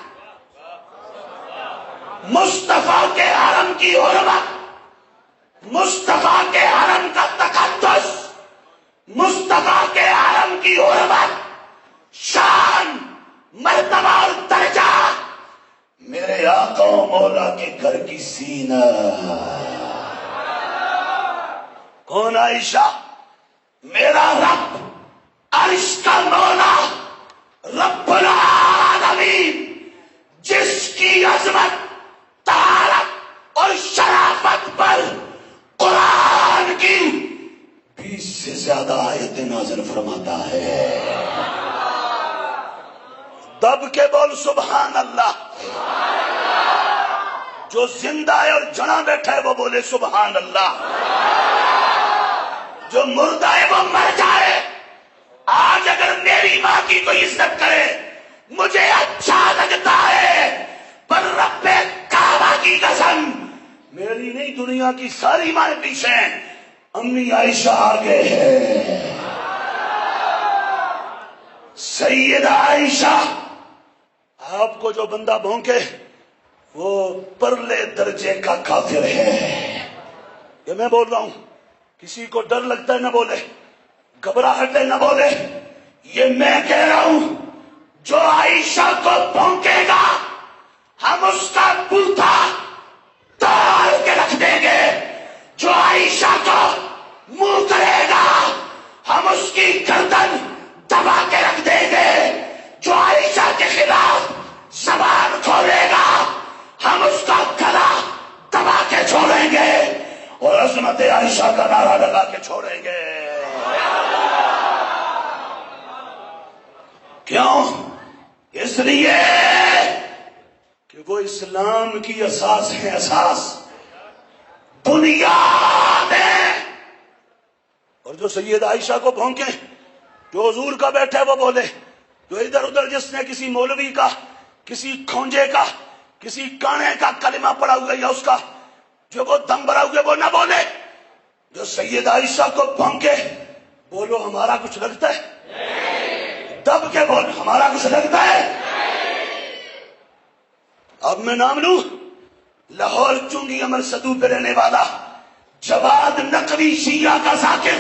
مصطفیٰ کے حرم کی حرمت، مصطفیٰ کے حرم کا تقدس، مصطفیٰ کے حرم کی حرمت، شان، مرتبہ اور درجہ، میرے آقا و مولا کے گھر کی زینت۔ کون عائشہ؟ میرا رب، عرش کا مولا، رب العالمین، جس کی عظمت، طہارت اور شرافت پر قرآن کی 20 سے زیادہ آیتیں نازل فرماتا ہے۔ دب کے بول سبحان اللہ۔ جو زندہ ہے اور جنا بیٹھا ہے وہ بولے سبحان اللہ۔ جو مردہ ہے وہ مر جائے۔ آج اگر میری ماں کی کوئی عزت کرے مجھے اچھا لگتا ہے، پر رب کعبہ کی قسم میری نہیں، دنیا کی ساری مائیں پیچھے ہیں، امی عائشہ آگے ہے۔ سیدہ عائشہ، آپ کو جو بندہ بھونکے وہ پرلے درجے کا کافر ہے۔ یہ میں بول رہا ہوں، کسی کو ڈر لگتا ہے نہ بولے، گھبراہٹ ہے نہ بولے، یہ میں کہہ رہا ہوں۔ جو عائشہ کو بھونکے گا ہم اس کا بوتھا توڑ کے رکھ دیں گے، جو عائشہ کو منہ کرے گا ہم اس کی گردن دبا کے رکھ دیں گے، جو عائشہ کے خلاف زبان کھولے گا ہم اس کا گلا دبا کے چھوڑیں گے اور عظمت عائشہ کا نعرہ لگا کے چھوڑیں گے۔ کیوں؟ اس لیے کہ وہ اسلام کی اساس ہے، اساس بنیاد ہے۔ اور جو سید عائشہ کو بھونکے، جو حضور کا بیٹھے وہ بولے، جو ادھر ادھر جس نے کسی مولوی کا، کسی کھونجے کا، کسی کانے کا کلمہ پڑا ہوا یا اس کا جو وہ دم بھرا ہوئے وہ نہ بولے۔ جو سید عائشہ کو بھونکے، بولو ہمارا کچھ لگتا ہے؟ دب کے بول، ہمارا کچھ لگتا ہے؟ اب میں نام لوں، لاہور چونگی امر صدو پہ رہنے والا جواد نقوی شیعہ کا ذاکر،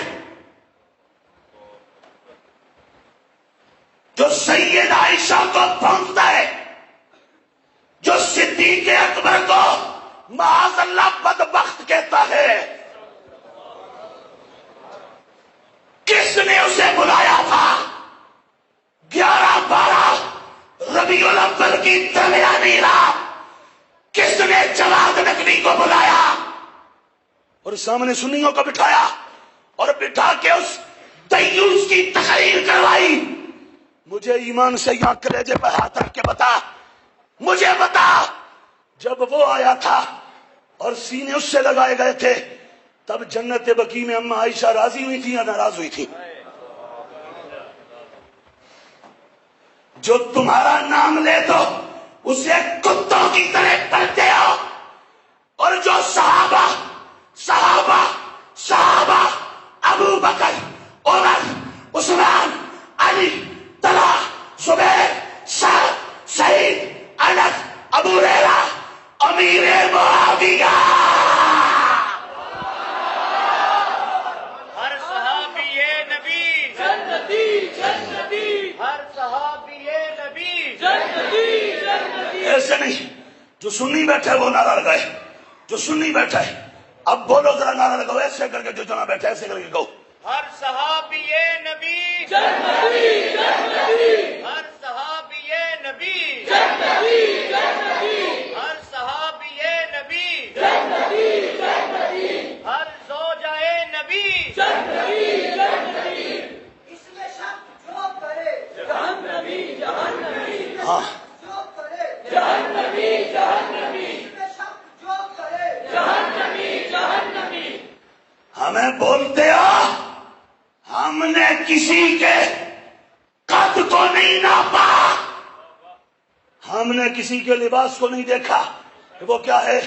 جو سید عائشہ کو بھونکتا ہے، جو صدیق اکبر کو معاذ اللہ بدبخت کہتا ہے، کس نے اسے بلایا تھا 11-12 ربیع الاول کی درمیانی رات؟ کس نے جواد نقوی کو بلایا اور سامنے سنیوں کو بٹھایا اور بٹھا کے اس دیوس کی تقریر کروائی؟ مجھے ایمان سے یہاں کلیجے پر ہاتھ رکھ کے بتا، مجھے بتا، جب وہ آیا تھا اور سینے اس سے لگائے گئے تھے، تب جنت بقیع میں اما عائشہ راضی ہوئی تھی یا ناراض ہوئی تھی؟ جو تمہارا نام لے تو اسے کتوں کی طرح کرتے ہو، اور جو صحابہ ابو بکر، عمر، عثمان، علی، طلحہ، زبیر، سعد، سعید، انس، ابو ہریرہ، امیر معاویہ، ہر صحابی نبی جنتی جنتی، ہر صحابی نبی جنتی جنتی۔ ایسے نہیں، جو سنی بیٹھے وہ نعرہ لگائے، جو سنی بیٹھا ہے، اب بولو ذرا نعرہ لگاؤ ایسے کر کے، جو جنا بیٹھا ہے ایسے کر کے کہو، ہر صحابی نبی جنتی جنتی، ہر صحابی نبی جنتی جنتی، ہر صحابی نبی جنتی جنتی، ہر زوجہ نبی جنتی جنتی۔ اس میں شک جو کرے جہنمی جہنمی، ہاں جو کرے جہنمی جہنمی، اس میں شک جو کرے جہنمی جہنمی۔ ہمیں بولتے ہو، ہم نے کسی کے قد کو نہیں ناپا، ہم نے کسی کے لباس کو نہیں دیکھا کہ وہ کیا ہے،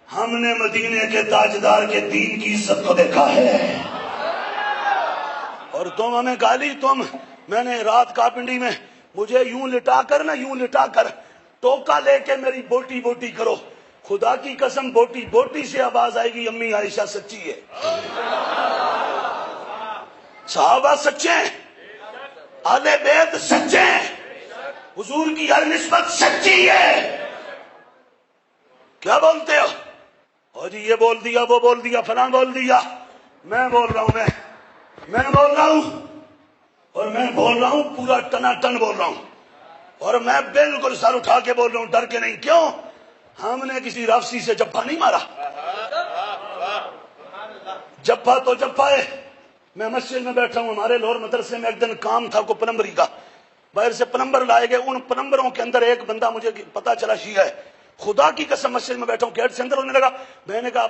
ہم نے مدینے کے تاجدار کے دین کی عزت کو دیکھا ہے۔ اور تم ہمیں گالی، میں نے رات کاپنڈی میں مجھے یوں لٹا کر ٹوکا لے کے میری بوٹی بوٹی کرو، خدا کی قسم بوٹی بوٹی سے آواز آئے گی امی عائشہ سچی ہے، صحابہ سچے ہیں، اہل بیت سچے ہیں، حضور کی ہر نسبت سچی ہے۔ کیا بولتے ہو؟ اور جی یہ بول دیا، وہ بول دیا، فلاں بول دیا۔ میں بول رہا ہوں، میں بول رہا ہوں، اور میں بول رہا ہوں پورا ٹنا ٹن بول رہا ہوں، اور میں بالکل سر اٹھا کے بول رہا ہوں، ڈر کے نہیں۔ کیوں؟ ہم نے کسی رافسی سے جفا نہیں مارا، جفا تو جفا ہے۔ میں مسجد میں بیٹھا ہوں، ہمارے لاہور مدرسے میں ایک دن کام تھا کو پلمبری کا، باہر سے پلمبر لائے گئے، ان پلمبروں کے اندر ایک بندہ مجھے پتا چلا شیعہ ہے، خدا کی قسم مسجد میں بیٹھا ہوں، گیٹ سے اندر ہونے لگا، میں نے کہا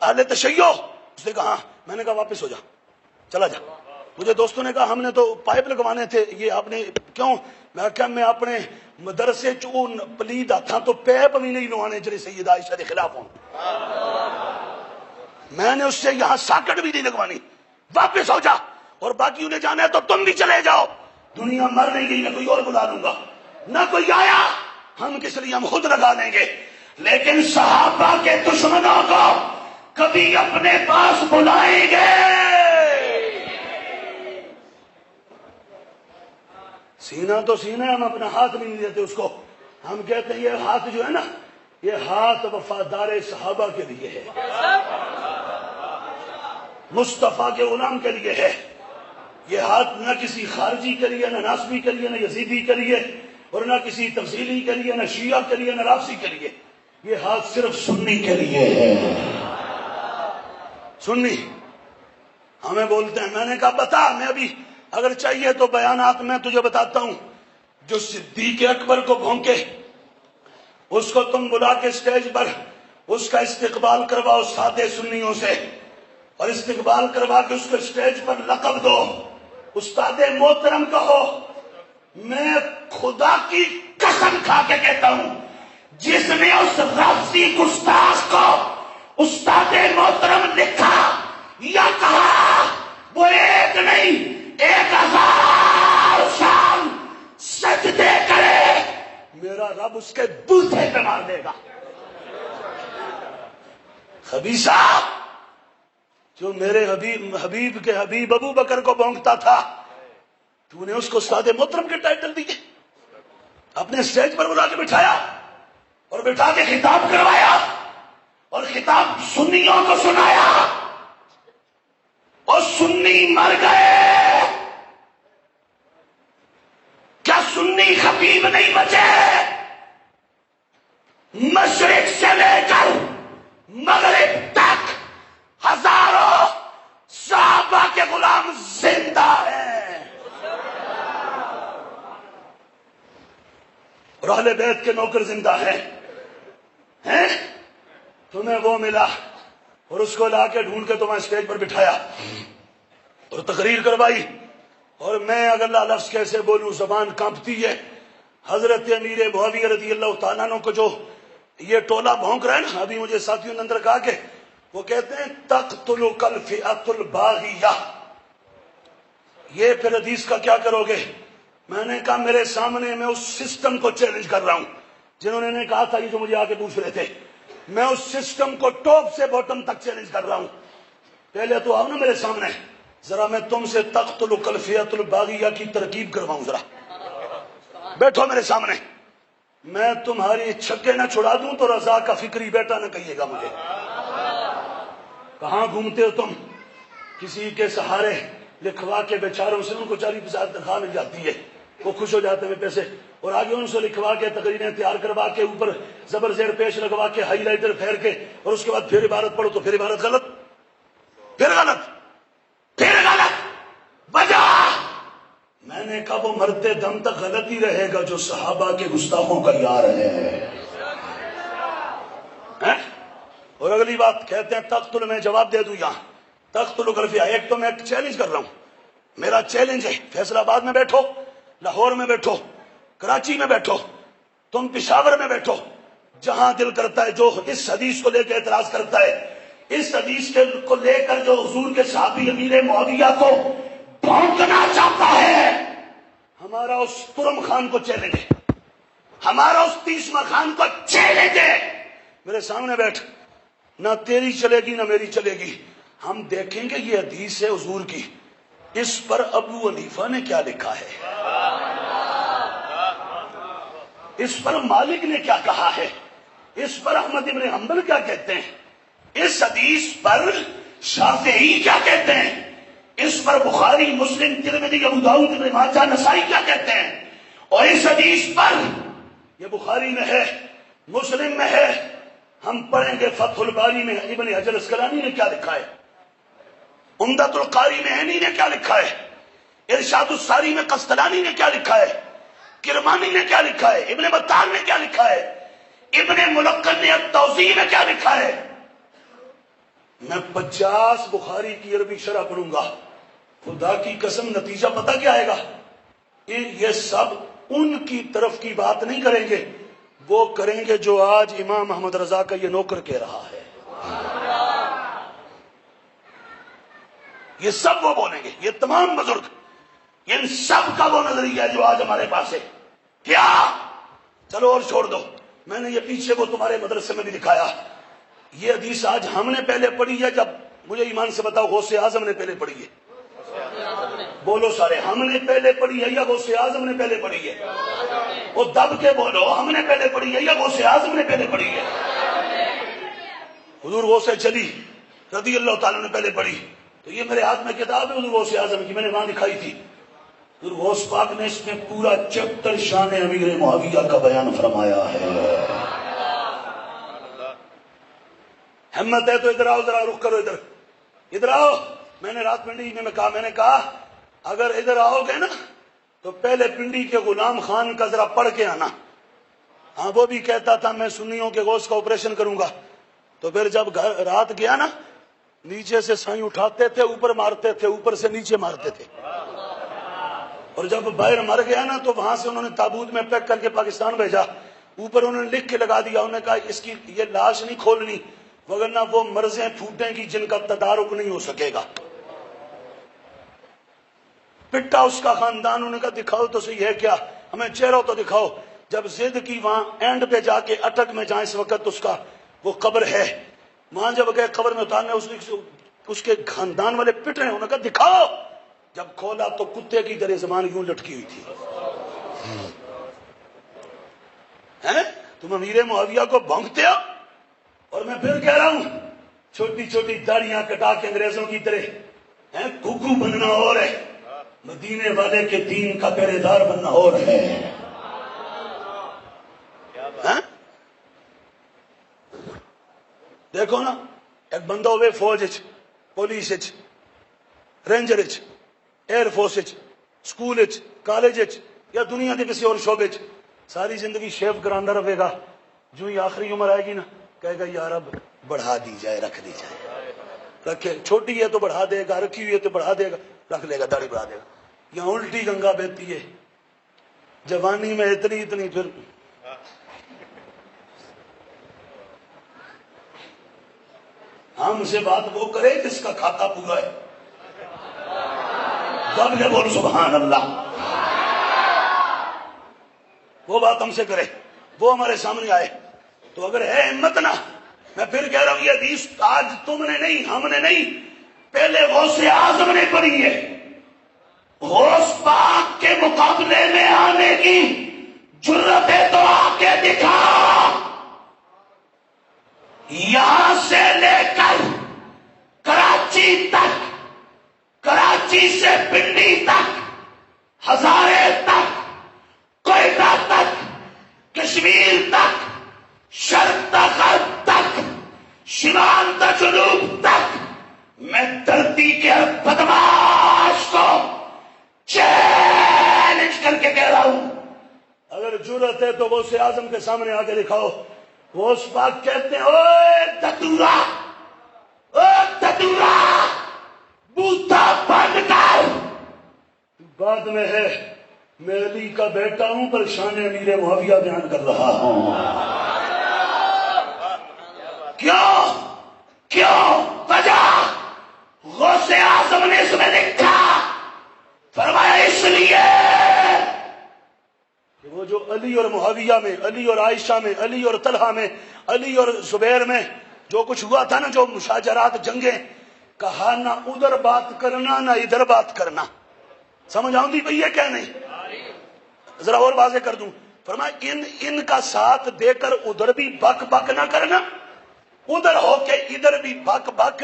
اہل تشیع؟ اس نے کہا ہاں، میں نے کہا واپس ہو جا، چلا جا۔ مجھے دوستوں نے کہا ہم نے تو پائپ لگوانے تھے، یہ آپ نے کیوں؟ میں کہا میں اپنے مدرسے چون پلید تھا تو پیپ بھی نہیں لوانے جڑے سید عائشہ کے خلاف ہوں، میں نے اس سے یہاں ساکٹ بھی نہیں لگوانی، واپس ہو جا، اور باقی انہیں جانا ہے تو تم بھی چلے جاؤ، دنیا مر نہیں گئی، میں کوئی اور بلا لوں گا، نہ کوئی آیا، ہم کس لیے، ہم خود لگا لیں گے۔ لیکن صحابہ کے دشمنوں کو کبھی اپنے پاس بلائیں گے۔ سینہ تو سینہ، ہم اپنا ہاتھ بھی نہیں دیتے اس کو، ہم کہتے ہیں یہ ہاتھ جو ہے نا، یہ ہاتھ وفادار صحابہ کے لیے ہے، مصطفیٰ کے غلام کے لیے ہے، یہ ہاتھ نہ کسی خارجی کے لیے، نہ ناصبی کے لیے، نہ یزیدی کے لیے، اور نہ کسی تفصیلی کے لیے، نہ شیعہ کے لیے، نہ رافضی کے لیے، یہ ہاتھ صرف سنی کے لیے ہے۔ سنی ہمیں بولتے ہیں، میں نے کہا بتا، میں ابھی اگر چاہیے تو بیانات میں تجھے بتاتا ہوں، جو صدیق اکبر کو بھونکے، اس کو تم بلا کے اسٹیج پر اس کا استقبال کرواؤ سادے سنیوں سے، اور استقبال کروا کے اس کو اسٹیج پر لقب دو، استاد محترم کہو۔ میں خدا کی قسم کھا کے کہتا ہوں، جس نے اس لفظی گستاخ کو استاد محترم لکھا یا کہا، وہ ایک نہیں 1000 سال سجدے کرے، میرا رب اس کے بوتھے پہ مار دے گا۔ خبیثہ، جو میرے حبیب کے حبیب ابو بکر کو بونکتا تھا، تو نے اس کو استاد محترم کے ٹائٹل دیے، اپنے اسٹیج پر بلا کے بٹھایا اور بٹھا کے خطاب کروایا اور خطاب سنیوں کو سنایا، اور سنی مر گئے۔ کیا سنی خطیب نہیں بچے؟ مشرق سے لے کر مغرب تک ہزاروں صحابہ کے غلام زندہ ہیں، اور اہل بیت کے نوکر زندہ ہیں۔ تمہیں وہ ملا اور اس کو لا کے ڈھونڈ کے تمہیں اسٹیج پر بٹھایا اور تقریر کروائی، اور میں اگر اللہ لفظ کیسے بولوں زبان کانپتی ہے۔ حضرت امیر معاویہ رضی اللہ تعالیٰ عنہ کو جو یہ ٹولہ بھونک رہا ہے نا، ابھی مجھے ساتھیوں نے اندر کہا کہ وہ کہتے ہیں تقتلک الفئۃ الباغیہ، یہ پھر حدیث کا کیا کرو گے؟ میں نے کہا میرے سامنے میں اس سسٹم کو چیلنج کر رہا ہوں جنہوں نے کہا تھا یہ جو مجھے آگے پوچھ رہے تھے، میں اس سسٹم کو ٹاپ سے باٹم تک چیلنج کر رہا ہوں۔ پہلے تو آؤ نا میرے سامنے، ذرا میں تم سے تقتلک الفئۃ الباغیہ کی ترکیب کرواؤں، ذرا بیٹھو میرے سامنے، میں تمہاری چھکے نہ چھڑا دوں تو رضا کا فکری بیٹا نہ کہیے گا مجھے۔ کہاں گھومتے ہو تم؟ کسی کے سہارے لکھوا کے بیچاروں سے، ان کو 40-50 تنخواہ مل جاتی ہے، وہ خوش ہو جاتے ہیں پیسے، اور آگے ان سے لکھوا کے تقریریں تیار کروا کے اوپر زبر زیر پیش لگوا کے ہائی لائٹر پھیر کے، اور اس کے بعد پھر عبارت پڑھو تو پھر عبارت غلط، پھر غلط، پھر غلط، وجہ میں نے کہا وہ مرتے دم تک غلط ہی رہے گا جو صحابہ کے گستاخوں کا یار ہے۔ اور اگلی بات کہتے ہیں تقتل، میں جواب دے دوں یہاں تقتل الفئہ، ایک تو میں چیلنج کر رہا ہوں، میرا چیلنج ہے، فیصلہ آباد میں بیٹھو، لاہور میں بیٹھو، کراچی میں بیٹھو، تم پشاور میں بیٹھو، جہاں دل کرتا ہے، جو اس حدیث کو لے کے اعتراض کرتا ہے، اس حدیث کو لے کر جو حضور کے صحابی امیر معاویہ کو بھونکنا چاہتا ہے، ہمارا اس ترم خان کو چیلنج ہے، ہمارا اس تیسما خان کو چیلنج ہے، میرے سامنے بیٹھ، نہ تیری چلے گی نہ میری چلے گی، ہم دیکھیں گے یہ حدیث ہے حضور کی، اس پر ابو حنیفہ نے کیا لکھا ہے، اس پر مالک نے کیا کہا ہے، اس پر احمد ابن حنبل کیا کہتے ہیں، اس حدیث پر شافعی کیا کہتے ہیں، اس پر بخاری، مسلم، ترمذی، ابو داؤد، ابن ماجہ، نسائی کیا کہتے ہیں، اور اس حدیث پر یہ بخاری میں ہے، مسلم میں ہے، ہم پڑھیں گے فتح الباری میں ابن حجر اسقلانی نے کیا لکھا ہے، عمدۃ القاری میں عینی نے کیا لکھا ہے، ارشاد الساری میں قسطلانی نے کیا لکھا ہے، کرمانی نے کیا لکھا ہے، ابن بطال نے کیا لکھا ہے، ابن ملقن نے التوضیح میں کیا لکھا ہے۔ میں 50 بخاری کی عربی شرح پڑھوں گا، خدا کی قسم نتیجہ پتہ کیا آئے گا، یہ سب ان کی طرف کی بات نہیں کریں گے، وہ کریں گے جو آج امام محمد رضا کا یہ نوکر کہہ رہا ہے، یہ سب وہ بولیں گے، یہ تمام بزرگ، ان سب کا وہ نظریہ ہے جو آج ہمارے پاس ہے۔ کیا؟ چلو اور چھوڑ دو، میں نے یہ پیچھے وہ تمہارے مدرسے میں بھی دکھایا، یہ حدیث آج ہم نے پہلے پڑھی ہے، جب مجھے ایمان سے بتاؤ غوث اعظم نے پہلے پڑھی ہے؟ بولو سارے، ہم نے پہلے پڑھی ہے یا غوث اعظم نے پہلے پڑھی ہے؟ وہ دب کے بولو، ہم نے پہلے پڑھی ہے یا غوث اعظم نے پہلے پڑھی ہے؟ حضور غوث چلی رضی اللہ تعالیٰ نے پہلے پڑھی، تو یہ میرے ہاتھ میں کتاب ہے حضور غوث اعظم کی، میں نے وہاں دکھائی تھی، حضور غوث پاک نے اس میں پورا چیپٹر شان امیر معاویہ کا بیان فرمایا ہے۔ ہمت ہے تو ادھر آؤ، ذرا رخ کرو، ادھر آؤ، میں نے رات پنڈی میں کہا اگر ادھر آؤ گے نا تو پہلے پنڈی کے غلام خان کا ذرا پڑھ کے آنا، ہاں وہ بھی کہتا تھا میں سنیوں کے گوشت کا آپریشن کروں گا. تو پھر جب رات گیا نا, نیچے سے سائیں اٹھاتے تھے, اوپر مارتے تھے, اوپر سے نیچے مارتے تھے. اور جب باہر مر گیا نا تو وہاں سے انہوں نے تابوت میں پیک کر کے پاکستان بھیجا. اوپر انہوں نے لکھ کے لگا دیا, انہوں نے کہا اس کی یہ لاش نہیں کھولنی وگرنہ وہ مرضیں پھوٹیں گی جن کا تدارک نہیں ہو سکے گا. پٹا اس کا خاندان, انہوں نے کہا دکھاؤ تو صحیح ہے کیا, ہمیں چہرہ تو دکھاؤ. جب ضد کی وہاں اینڈ پہ جا کے اٹک میں جہاں اس وقت اس کا وہ قبر ہے, وہاں جب گئے قبر میں اتارنے, اس کے خاندان والے پٹ رہے ہیں. انہوں نے کہا دکھاؤ. جب کھولا تو کتے کی طرح زبان یوں لٹکی ہوئی تھی. تم امیر معاویہ کو بھونکتے ہو. اور میں پھر کہہ رہا ہوں, چھوٹی چھوٹی داڑیاں کٹا کے انگریزوں کی طرح کوکو بننا اور ہے, مدینے والے کے دین کا پہرے دار بننا اور ہے. دیکھو نا, ایک بندہ ہوئے فوج, police, ranger, air force, school, college یا دنیا کے کسی اور شعبے, ساری زندگی شیو کراندہ رہے گا. جو ہی آخری عمر آئے گی نا, کہے گا یار اب بڑھا دی جائے, رکھ دی جائے. رکھے چھوٹی ہے تو بڑھا دے گا, رکھی ہوئی ہے تو بڑھا دے گا, رکھ لے گا, داڑھی بڑھا دے گا. یہاں الٹی گنگا بہتی ہے, جوانی میں اتنی اتنی, پھر ہم سے بات وہ کرے جس کا کھاتا پورا ہے. دب کے بول سبحان اللہ. وہ بات ہم سے کرے, وہ ہمارے سامنے آئے. تو اگر ہے ہمت نا, میں پھر کہہ رہا ہوں یہ حدیث آج تم نے نہیں, ہم نے نہیں, پہلے غوث اعظم نے پڑھی ہے. غوث پاک کے مقابلے میں آنے کی جرت ہے تو آ کے دکھا. یہاں سے لے کر کراچی تک, کراچی سے پنڈی تک, ہزارے تک, کوئٹہ تک, کشمیر تک, شرق غرب تک, شمال تا جنوب تک, میں دھرتی کے بدماش کو چیلنج کر کے کہہ رہا ہوں, اگر جرت ہے تو غوث اعظم کے سامنے آ کے دکھاؤ. وہ اس بات کہتے ہیں اوے دتورا, او دتورا, بوتا بند کر. بعد میں ہے, میں علی کا بیٹا ہوں پر شان امیر معاویہ بیان کر رہا ہوں. کیوں وجہ غوث اعظم نے اس میں لکھا, فرمایا اس لیے کہ وہ جو علی اور معاویہ میں, علی اور عائشہ میں, علی اور طلحہ میں, علی اور زبیر میں جو کچھ ہوا تھا نا, جو مشاجرات, جنگیں, کہا نہ ادھر بات کرنا نہ ادھر بات کرنا. سمجھ آؤں پئی ہے کیا نہیں؟ ذرا اور واضح کر دوں. فرمایا ان کا ساتھ دے کر ادھر بھی بک بک نہ کرنا, ادھر ہو کے ادھر بھی بک بک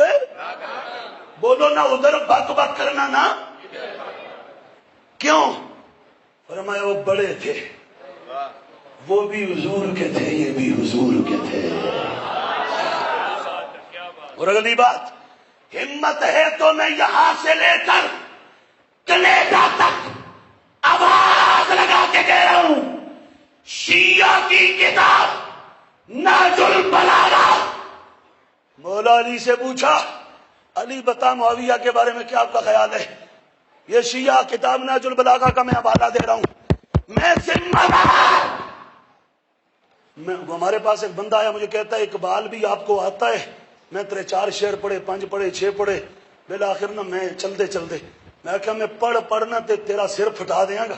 بولو نا, ادھر بک بک کرنا نا. کیوں؟ فرمایا وہ بڑے تھے, وہ بھی حضور کے تھے, یہ بھی حضور کے تھے. اور اگلی بات, ہمت ہے تو میں یہاں سے لے کر کینیڈا تک آواز لگا کے کہہ رہا ہوں, شیعہ کی کتاب نہج البلاغہ. مولا علی سے پوچھا, علی بتا معاویہ کے بارے میں کیا آپ کا خیال ہے؟ یہ شیعہ کتاب نہج البلاغہ کا میں حوالہ دے رہا ہوں. میں ذمہ دار. ہمارے پاس ایک بندہ آیا, مجھے کہتا ہے اقبال بھی آپ کو آتا ہے؟ میں تیرے 4 شعر پڑھے, 5 پڑھے, 6 پڑھے. بالآخر نا میں چلتے چلتے میں کہا میں پڑھنا تیرا سر پھٹا دیاں گا.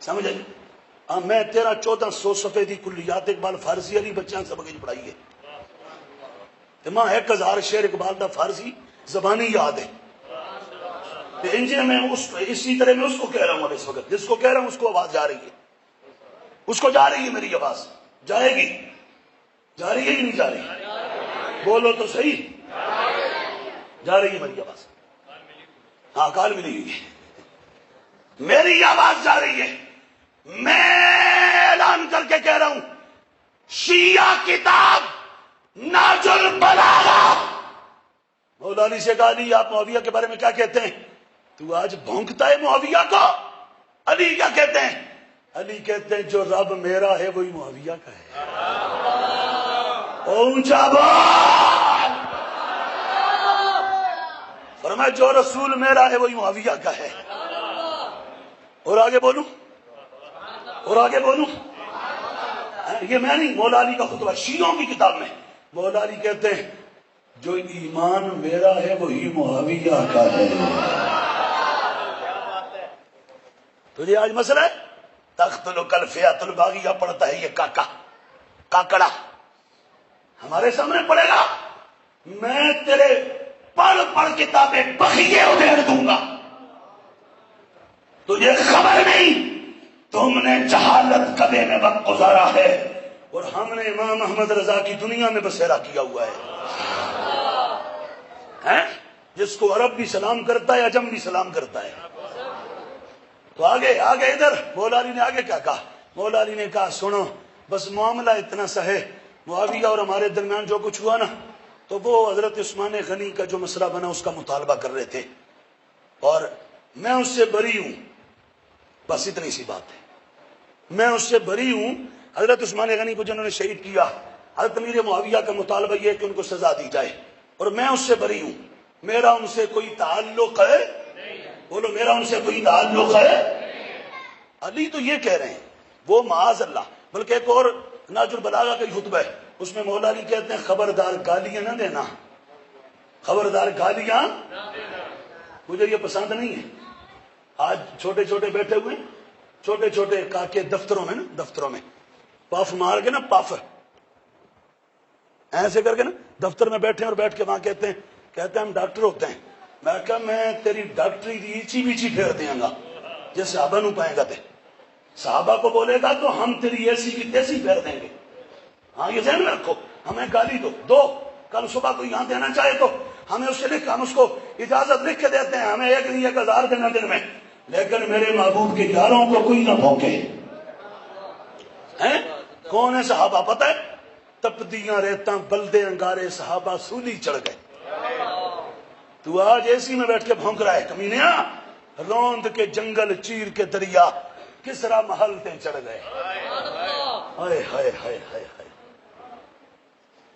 سمجھ آئی؟ میں تیرا 1400 صفحے دی کلیات اقبال فارسی علی بچیاں سبق پڑھائی ہے. ماں 1000 شعر اقبال دا فارسی زبانی یاد ہے. انجے میں اسی طرح میں اس کو کہہ رہا ہوں. اب اس وقت جس کو کہہ رہا ہوں اس کو آواز جا رہی ہے, اس کو جا رہی ہے میری آواز. جائے گی, جا رہی ہے کہ نہیں جا رہی؟ بولو تو صحیح. جا رہی ہے میری آواز؟ ہاں کال ملی ہوئی ہے, میری آواز جا رہی ہے. میں اعلان کر کے کہہ رہا ہوں, شیعہ کتاب نہج البلاغہ. مولا علی سے کہا, علی آپ معاویہ کے بارے میں کیا کہتے ہیں؟ تو آج بھونکتا ہے معاویہ کو. علی کیا کہتے ہیں؟ علی کہتے ہیں جو رب میرا ہے وہی معاویہ کا ہے. اونچا بول. فرمایا جو رسول میرا ہے وہی معاویہ کا ہے. اور آگے بولوں یہ میں نہیں، مولا علی کا خطبہ شیعوں کی کتاب میں. مولا علی کہتے ہیں جو ایمان میرا ہے وہی معاویہ کا ہے. تجھے آج مسئلہ ہے تخت الفیات الباغیہ پڑھتا ہے یہ کاکڑا ہمارے سامنے پڑے گا. میں تیرے پڑھ کتابیں بخیے ادھیڑ دوں گا. تجھے خبر نہیں تم نے جہالت کبے میں وقت گزارا ہے اور ہم نے امام احمد رضا کی دنیا میں بسیرا کیا ہوا ہے جس کو عرب بھی سلام کرتا ہے عجم بھی سلام کرتا ہے. تو آگے ادھر مولا علی نے آگے کیا کہا؟ مولا علی نے کہا سنو بس معاملہ اتنا سا ہے، معاویہ اور ہمارے درمیان جو کچھ ہوا نا تو وہ حضرت عثمان غنی کا جو مسئلہ بنا اس کا مطالبہ کر رہے تھے اور میں اس سے بری ہوں. بس اتنی سی بات ہے، میں اس سے بری ہوں. حضرت عثمان غنی کو جنہوں نے شہید کیا، حضرت امیر معاویہ کا مطالبہ یہ ہے کہ ان کو سزا دی جائے اور میں اس سے بری ہوں. میرا ان سے کوئی تعلق ہے؟ بولو میرا ان سے کوئی تعلق ہے؟ علی تو یہ کہہ رہے ہیں، وہ معاذ اللہ. بلکہ ایک اور ناج البلاغہ کا خطبہ ہے اس میں مولا علی کہتے ہیں خبردار گالیاں نہ دینا، خبردار گالیاں. مجھے یہ پسند نہیں ہے. آج چھوٹے چھوٹے بیٹھے ہوئے چھوٹے چھوٹے کاکے دفتروں میں پف مار کے نا پف ایسے کر کے نا دفتر میں بیٹھے اور بیٹھ کے وہاں کہتے ہیں ہم ڈاکٹر ہوتے ہیں. میں کہا میں تیری ڈاکٹری دی ایچی بیچی پھیر دیاں گا جس صحابہ نو پائے گا تے صحابہ کو بولے گا تو ہم تیری ایسی کی تیسی پھیر دیں گے. ہاں یہ ذہن میں رکھو. ہمیں گالی دو کل صبح کو یہاں دینا چاہے تو ہمیں اس سے لکھ ہم اس کو اجازت لکھ کے دیتے ہیں. ہمیں 1,000 دینا دن میں، لیکن میرے محبوب کے یاروں کو کوئی نہ بھونکے. کون ہے صحابہ پتہ ہے؟ تپدیاں ریتاں بلدے انگارے صحابہ سولی چڑھ گئے. تو آج ایسی میں بیٹھ کے بھونک رہا ہے کمینیا. روند کے جنگل چیر کے دریا کسرا محل تے چڑھ گئے. ہائے ہائے ہائے ہائے ہائے.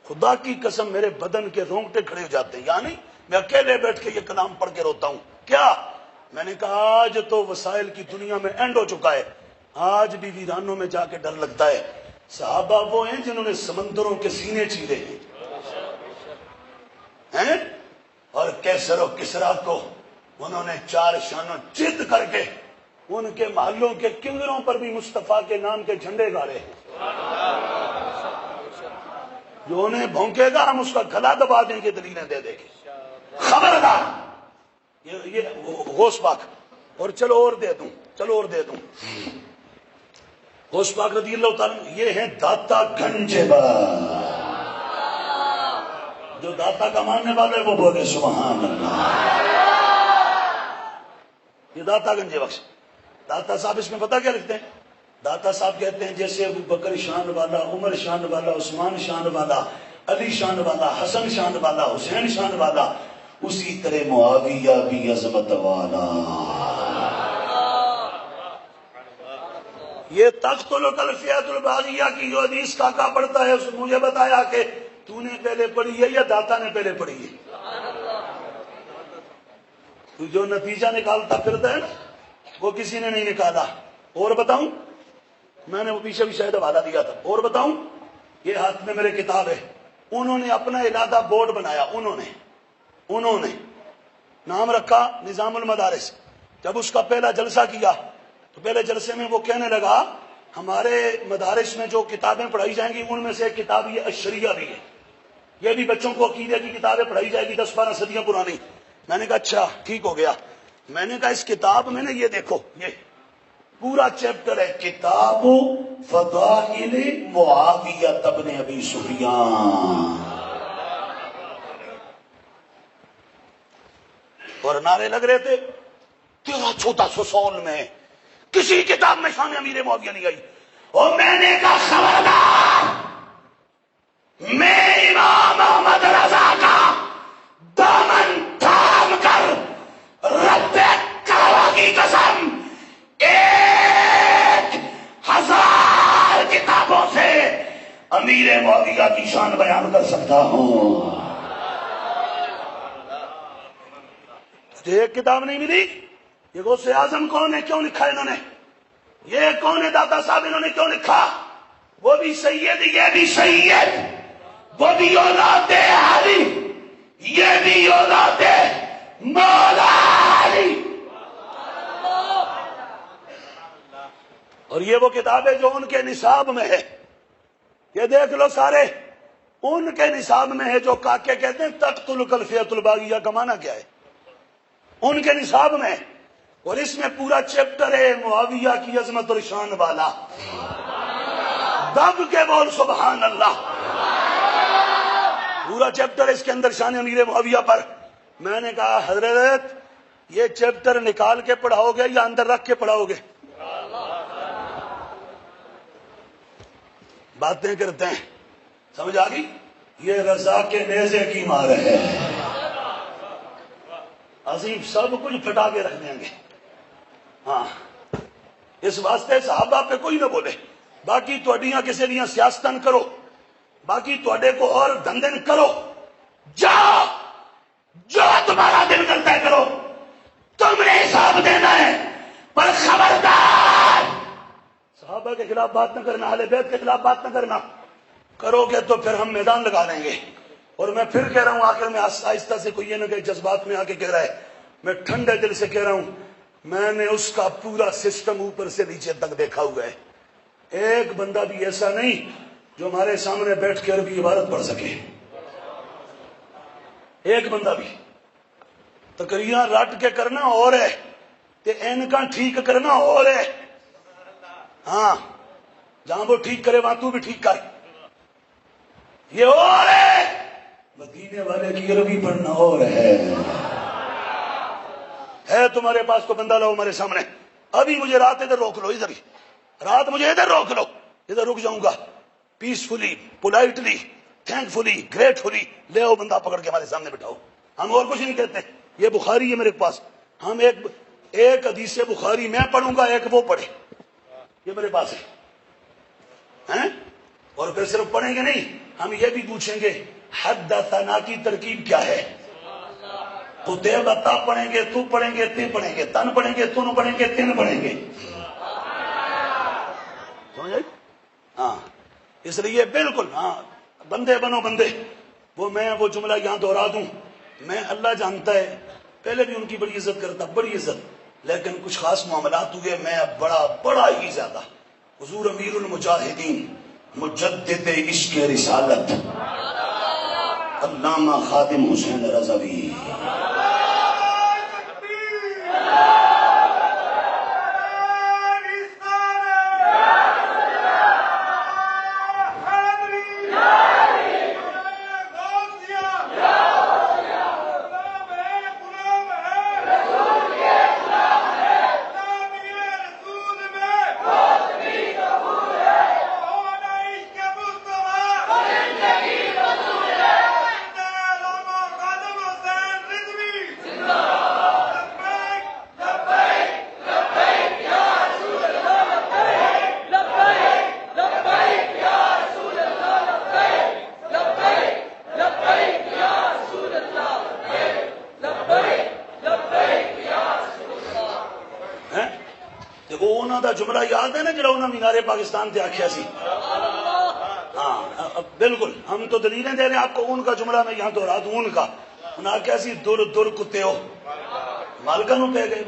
خدا کی قسم میرے بدن کے رونگٹے کھڑے ہو جاتے ہیں. یعنی میں اکیلے بیٹھ کے یہ کلام پڑھ کے روتا ہوں. کیا میں نے کہا آج تو وسائل کی دنیا میں اینڈ ہو چکا ہے. آج بھی ویرانوں میں جا کے ڈر لگتا ہے. صحابہ وہ ہیں جنہوں نے سمندروں کے سینے چیرے ہیں اور کیسر و کسرا کو انہوں نے 4 شانوں چت کر کے ان کے محلوں کے کنگروں پر بھی مصطفیٰ کے نام کے جھنڈے گاڑے ہیں. جو انہیں بھونکے گا ہم اس کا گلا دبا دیں گے دلیلیں دے دیں گے. خبردار. یہ غوث پاک. اور چلو اور دے دوں غوث پاک رضی اللہ تعالیٰ یہ ہیں داتا گنج با. جو داتا کا ماننے والے وہ بولے سبحان اللہ. یہ داتا گنج بخش. داتا صاحب اس میں پتہ کیا لکھتے ہیں؟ داتا صاحب کہتے ہیں جیسے ابو بکر شان والا، عمر شان والا، عثمان شان والا، علی شان والا، حسن شان والا، حسین شان والا، اسی طرح معاویہ بھی عظمت والا. یہ تخت الفیات الباغیہ کی جو حدیث کاکا پڑھتا ہے اس نے مجھے بتایا کہ تو نے پہلے پڑھی ہے یا داتا نے پہلے پڑھی ہے. تو جو نتیجہ نکالتا پھرتا ہے نا وہ کسی نے نہیں نکالا. اور بتاؤں میں نے وہ پیچھے بھی شاید حوالہ دیا تھا. اور بتاؤں یہ ہاتھ میں میرے کتاب ہے. انہوں نے اپنا علیحدہ بورڈ بنایا. انہوں نے نام رکھا نظام المدارس. جب اس کا پہلا جلسہ کیا تو پہلے جلسے میں وہ کہنے لگا ہمارے مدارس میں جو کتابیں پڑھائی جائیں گی ان میں سے ایک کتاب یہ اشریہ بھی ہے. یہ بھی بچوں کو عقیدے کی کتابیں پڑھائی جائے گی 10-12 صدیاں پرانی. میں نے کہا اچھا ٹھیک ہو گیا. میں نے کہا اس کتاب میں نے یہ دیکھو یہ پورا چیپٹر ہے کتاب فضائل معاویہ ابن ابی سفیان. اور نعرے لگ رہے تھے 13-14 سال میں کسی کتاب میں شان امیر معاویہ نہیں آئی. اور میں نے کہا خبردار میں امام احمد رضا کا دامن تھام کر رب کعبہ کی قسم ایک امیر معاویہ کی شان بیان کر سکتا ہوں. مجھے ایک کتاب نہیں ملی. یہ غوث اعظم کون ہے, کیوں لکھا انہوں نے؟ یہ کون ہے داتا صاحب, انہوں نے کیوں لکھا؟ وہ بھی سید, یہ بھی سید, وہ بھی اولاد علی, یہ بھی اولاد مولا علی. اور یہ وہ کتاب ہے جو ان کے نصاب میں ہے. یہ دیکھ لو سارے, ان کے نصاب میں ہے. جو کاکے کہتے ہیں تقتل الفئۃ الباغیہ کا معنی کیا ہے, ان کے نصاب میں. اور اس میں پورا چیپٹر ہے معاویہ کی عظمت اور شان والا. دب کے بول سبحان اللہ. پورا چیپٹر اس کے اندر شان امیر معاویہ پر. میں نے کہا حضرت یہ چیپٹر نکال کے پڑھاؤ گے یا اندر رکھ کے پڑھاؤ گے؟ باتیں کرتے ہیں, سمجھ آ گئی؟ یہ رضا کے نیزے کی مار ہے. عظیم سب کچھ پھٹا کے رکھ دیں گے. ہاں, اس واسطے صحابہ پہ کوئی نہ بولے. باقی تھوڑیاں کسی دیاں سیاستن کرو, باقی تھوڑے کو اور دندن کرو, جاؤ جو تمہارا دل کرتا ہے کرو, تم نے حساب دینا ہے. پر خبردار صحابہ کے خلاف بات نہ کرنا, اہل بیت کے خلاف بات نہ کرنا. کرو گے تو پھر ہم میدان لگا لیں گے. اور میں پھر کہہ رہا ہوں, آخر میں آہستہ سے کوئی یہ نہ کہ جذبات میں آ کے کہہ رہا ہے, میں ٹھنڈے دل سے کہہ رہا ہوں, میں نے اس کا پورا سسٹم اوپر سے نیچے تک دیکھا ہوا ہے. ایک بندہ بھی ایسا نہیں جو ہمارے سامنے بیٹھ کے عربی عبارت پڑھ سکے. ایک بندہ بھی. تقریریں رٹ کے کرنا اور ہے, تے اینکاں ٹھیک کرنا اور ہے. ہاں, جہاں وہ ٹھیک کرے وہاں تو بھی ٹھیک کر. یہ اور ہے, مدینے والے کی عربی پڑھنا اور ہے. تمہارے پاس کو بندہ لاؤ ہمارے سامنے. ابھی مجھے رات ادھر روک لو, ادھر ہی رات مجھے ادھر روک لو, ادھر رک جاؤں گا. پیسفلی, پولائٹلی, تھینک فلی, گریٹفلی لے آؤ بندہ پکڑ کے ہمارے سامنے بٹھاؤ. ہم اور کچھ نہیں کہتے. یہ بخاری ہے میرے پاس. ہم ایک حدیث بخاری میں پڑھوں گا, ایک وہ پڑھے. یہ میرے پاس ہے. اور پھر صرف پڑھیں گے نہیں, ہم یہ بھی پوچھیں گے حدثنا کی ترکیب کیا ہے. قتیبہ تا پڑھیں گے, تو پڑھیں گے, تے پڑھیں گے, تن پڑھیں گے, تن پڑھیں گے, تن پڑھیں گے. سمجھ آئی؟ ہاں, اس لیے بالکل ہاں, بندے بنو بندے. وہ جملہ یہاں دوہرا دوں, میں اللہ جانتا ہے پہلے بھی ان کی بڑی عزت کرتا, بڑی عزت, لیکن کچھ خاص معاملات ہوئے میں بڑا ہی زیادہ. حضور امیر المجاہدین مجدد عشق رسالت علامہ خادم حسین رضوی جملہ یاد ہے نا جڑا انہوں نے مینار پاکستان تے آکھیا سی. ہاں بالکل, ہم تو دلیلیں دے رہے ہیں آپ کو. ان کا جملہ میں یہاں دوہرا دوں. ان کا انہوں نے آکھیا سی در کتے ہو مالکاں نو پہ گئے.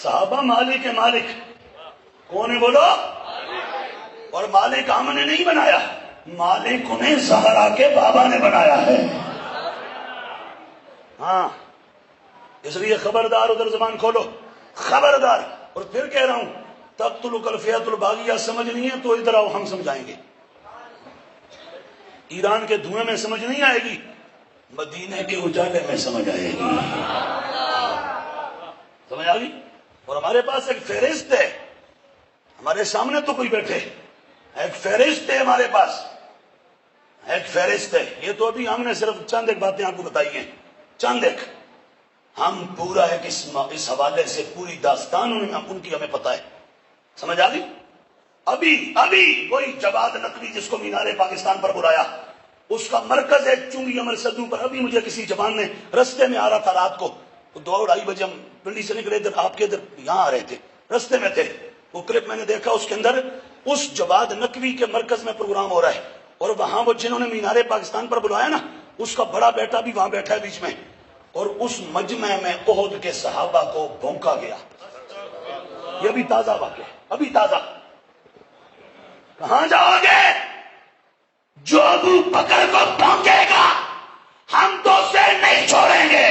صحابہ مالک مالک کون ہے بولو؟ اور مالک ہم نے نہیں بنایا, مالک انہیں زہرا کے بابا نے بنایا ہے. ہاں, اس لیے خبردار, ادھر زبان کھولو, خبردار. اور پھر کہہ رہا ہوں تقتل الفئۃ الباغیہ سمجھ نہیں ہے تو ادھر آؤ, ہم سمجھائیں گے. ایران کے دھوئیں میں سمجھ نہیں آئے گی, مدینے کے اجالے میں سمجھ آئے گی. سمجھ آ گئی؟ اور ہمارے پاس ایک فہرست ہے, ہمارے سامنے تو کوئی بیٹھے, ایک فہرست ہے ہمارے پاس, ایک فہرست ہے. یہ تو ابھی ہم نے صرف چند ایک باتیں آپ کو بتائی ہیں, چند ایک. ہم پورا ہے کہ اس حوالے سے پوری داستان ان کی ہمیں پتہ ہے. سمجھ آ گئی؟ ابھی وہی جواد نقوی جس کو مینار پاکستان پر بلایا، اس کا مرکز ہے چنگی امر سدو پر. ابھی مجھے کسی جوان نے رستے میں آ رہا تھا رات کو، 2-2:30 بجے ہم پنڈی سے نکلے، ادھر آپ کے ادھر یہاں آ رہے تھے، رستے میں تھے. وہ کلپ میں نے دیکھا، اس کے اندر اس جواد نقوی کے مرکز میں پروگرام ہو رہا ہے، اور وہاں وہ جنہوں نے مینار پاکستان پر بلایا نا، اس کا بڑا بیٹا بھی وہاں بیٹھا ہے بیچ میں. اور اس مجمع میں احد کے صحابہ کو بھونکا گیا. یہ بھی تازہ واقعہ ہے، ابھی تازہ. کہاں جاؤ گے؟ جو ابو بکر کو بھونکے گا ہم تو اسے نہیں چھوڑیں گے.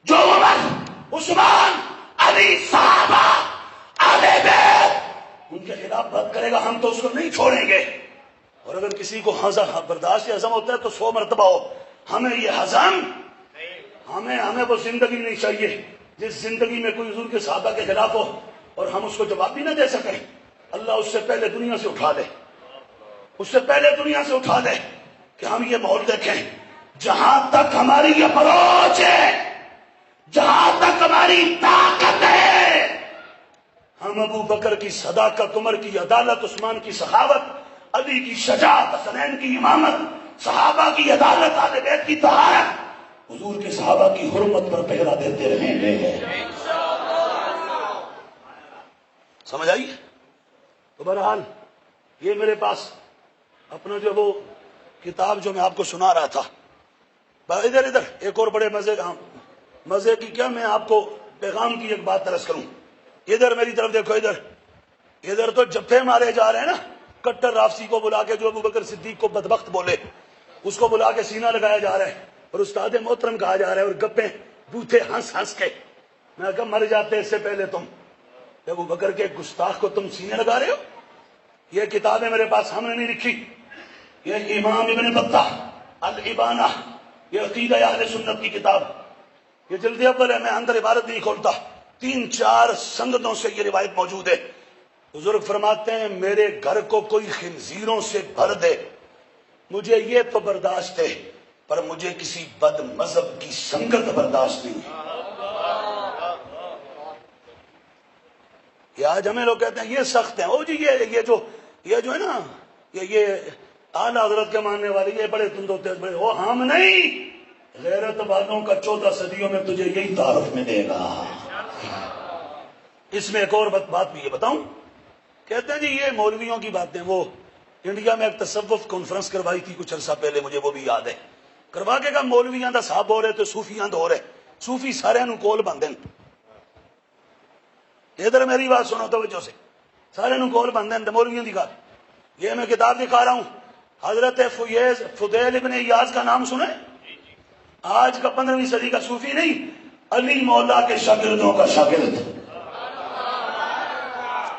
جو عمر، عثمان، علی صحابہ، اہل بیت ان کے خلاف بات کرے گا ہم تو اس کو نہیں چھوڑیں گے. اور اگر کسی کو برداشت ہضم ہوتا ہے تو 100 مرتبہ ہو. ہمیں یہ ہضم، ہمیں وہ زندگی نہیں چاہیے جس زندگی میں کوئی حضور کے صحابہ کے خلاف ہو اور ہم اس کو جواب بھی نہ دے سکیں. اللہ اس سے پہلے دنیا سے اٹھا دے، اس سے پہلے دنیا سے اٹھا دے کہ ہم یہ ماحول دیکھیں. جہاں تک ہماری یہ اپروچ ہے، جہاں تک ہماری طاقت ہے، ہم ابو بکر کی صداقت، عمر کی عدالت، عثمان کی سخاوت، علی کی شجاعت، حسنین کی امامت، صحابہ کی عدالت، اہل بیت کی طہارت، حضور کے صحابہ کی حرمت پر پہرا دیتے رہیں گے. سمجھ آئی؟ تو بہرحال یہ میرے پاس اپنا جو وہ کتاب جو میں آپ کو سنا رہا تھا، ادھر ایک اور بڑے مزے کی کیا میں آپ کو پیغام کی ایک بات درس کروں. ادھر میری طرف دیکھو، ادھر تو جفے مارے جا رہے ہیں نا. کٹر رافسی کو بلا کے جو ابو بکر صدیق کو بدبخت بولے اس کو بلا کے سینہ لگایا جا رہا ہے اور استاد محترم کہا جا رہا ہے، اور گپیں بوتھے ہنس کے. میں کہا مر جاتے اس سے پہلے تم. ابو بکر کے گستاخ کو تم سینے لگا رہے ہو. یہ کتابیں میرے پاس ہم نے نہیں لکھی، یہ امام ابن بطہ الابانہ، یہ عقیدہ اہل سنت کی کتاب، یہ جلد اول ہے. میں اندر عبارت نہیں کھولتا، 3-4 سندوں سے یہ روایت موجود ہے. بزرگ فرماتے ہیں میرے گھر کو کوئی خنزیروں سے بھر دے مجھے یہ تو برداشت ہے، پر مجھے کسی بد مذہب کی سنگت برداشت نہیں ہے. یہ آج ہمیں لوگ کہتے ہیں یہ سخت ہیں، او جی یہ جو ہے نا یہ اعلی حضرت کے ماننے والے یہ بڑے تند ہوتے ہیں، بڑے. وہ ہم نہیں، غیرت والوں کا 14 صدیوں میں تجھے یہی تعارف ملے گا. اس میں ایک اور بات بھی یہ بتاؤں، کہتے ہیں جی یہ مولویوں کی باتیں. وہ انڈیا میں ایک تصوف کانفرنس کروائی تھی کچھ عرصہ پہلے، مجھے وہ بھی یاد ہے. کروا کے کہا مولویاں دا صاحب ہو رہے تو صوفیاں دا ہو رہے. صوفی سارے نو کول بندے. ادھر میری بات سنو توجہ سے، سارے نو کول بندے مولویوں دی گل. یہ میں کتاب دکھا رہا ہوں، حضرت فضیل ابن ایاز کا نام سنے؟ آج کا 15ویں صدی کا صوفی نہیں، علی مولا کے شاگردوں کا شاگرد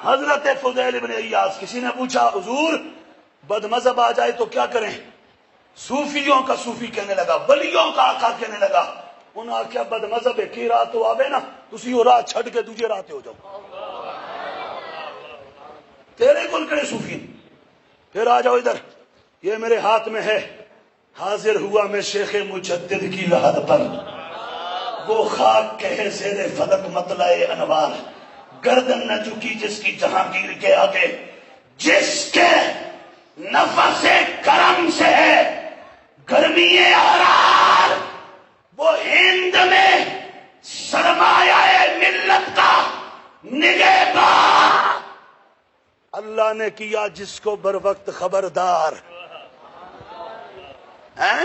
حضرت فضیل ابن ایاز. کسی نے پوچھا حضور بد مذہب آ جائے تو کیا کریں؟ صوفیوں کا صوفی کہنے لگا، ولیوں کا آقا کہنے لگا. انہوں نے آخیا بد مذہب ایک ہی رات تو آوے نا، تسی وہ راہ چھڑ کے دوجے راہ تے ہو جاؤ. تیرے کول کڑے صوفی. پھر آ جاؤ ادھر، یہ میرے ہاتھ میں ہے، حاضر ہوا میں شیخ مجدد کی لحد پر، وہ خاک کہے زیر فلک مطلع انوار، گردن نہ جھکی جس کی جہانگیر کے آگے، جس کے نفس کرم سے ہے گرمی آرار، وہ ہند میں سرمایہ ملت کا نگہبان. اللہ نے کیا جس کو بر وقت خبردار. ہیں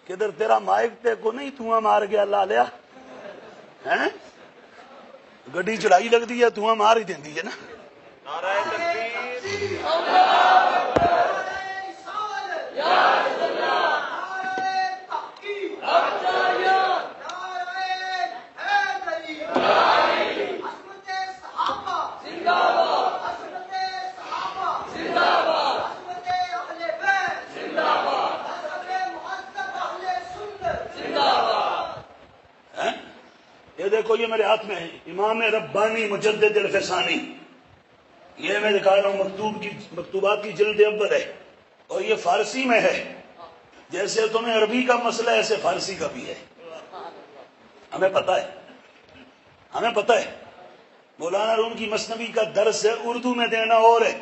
کدھر تیرا مائک تے کو نہیں تھواں مار گیا لا لیا ہیں؟ گڈی چلائی لگتی ہے تھواں مار ہی دیندی ہے نا. یہ دیکھو یہ میرے ہاتھ میں ہے، امام ربانی مجدد الفسانی. یہ میں دکھا رہا ہوں، مکتوبات کی جلد اول ہے، اور یہ فارسی میں ہے. جیسے تمہیں عربی کا مسئلہ ایسے فارسی کا بھی ہے. ہمیں پتہ ہے. مولانا روم کی مثنوی کا درس ہے اردو میں دینا اور ہے،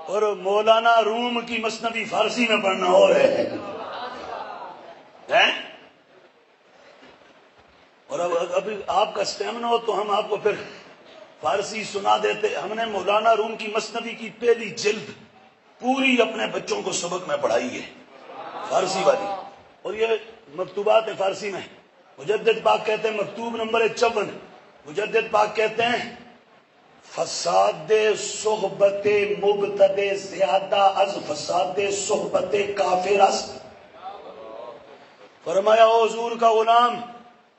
اور مولانا روم کی مثنوی فارسی میں پڑھنا اور ہے۔ اور ابھی آپ کا اسٹیمنا ہو تو ہم آپ کو پھر فارسی سنا دیتے۔ ہم نے مولانا روم کی مثنوی کی پہلی جلد پوری اپنے بچوں کو سبق میں پڑھائی ہے، فارسی والی، اور یہ مکتوبات ہیں فارسی میں۔ مجدد پاک کہتے ہیں مکتوب نمبر 54، مجدد پاک کہتے ہیں فساد صحبت مبتد زیادہ از فساد صحبت کافر است۔ فرمایا او حضور کا غلام،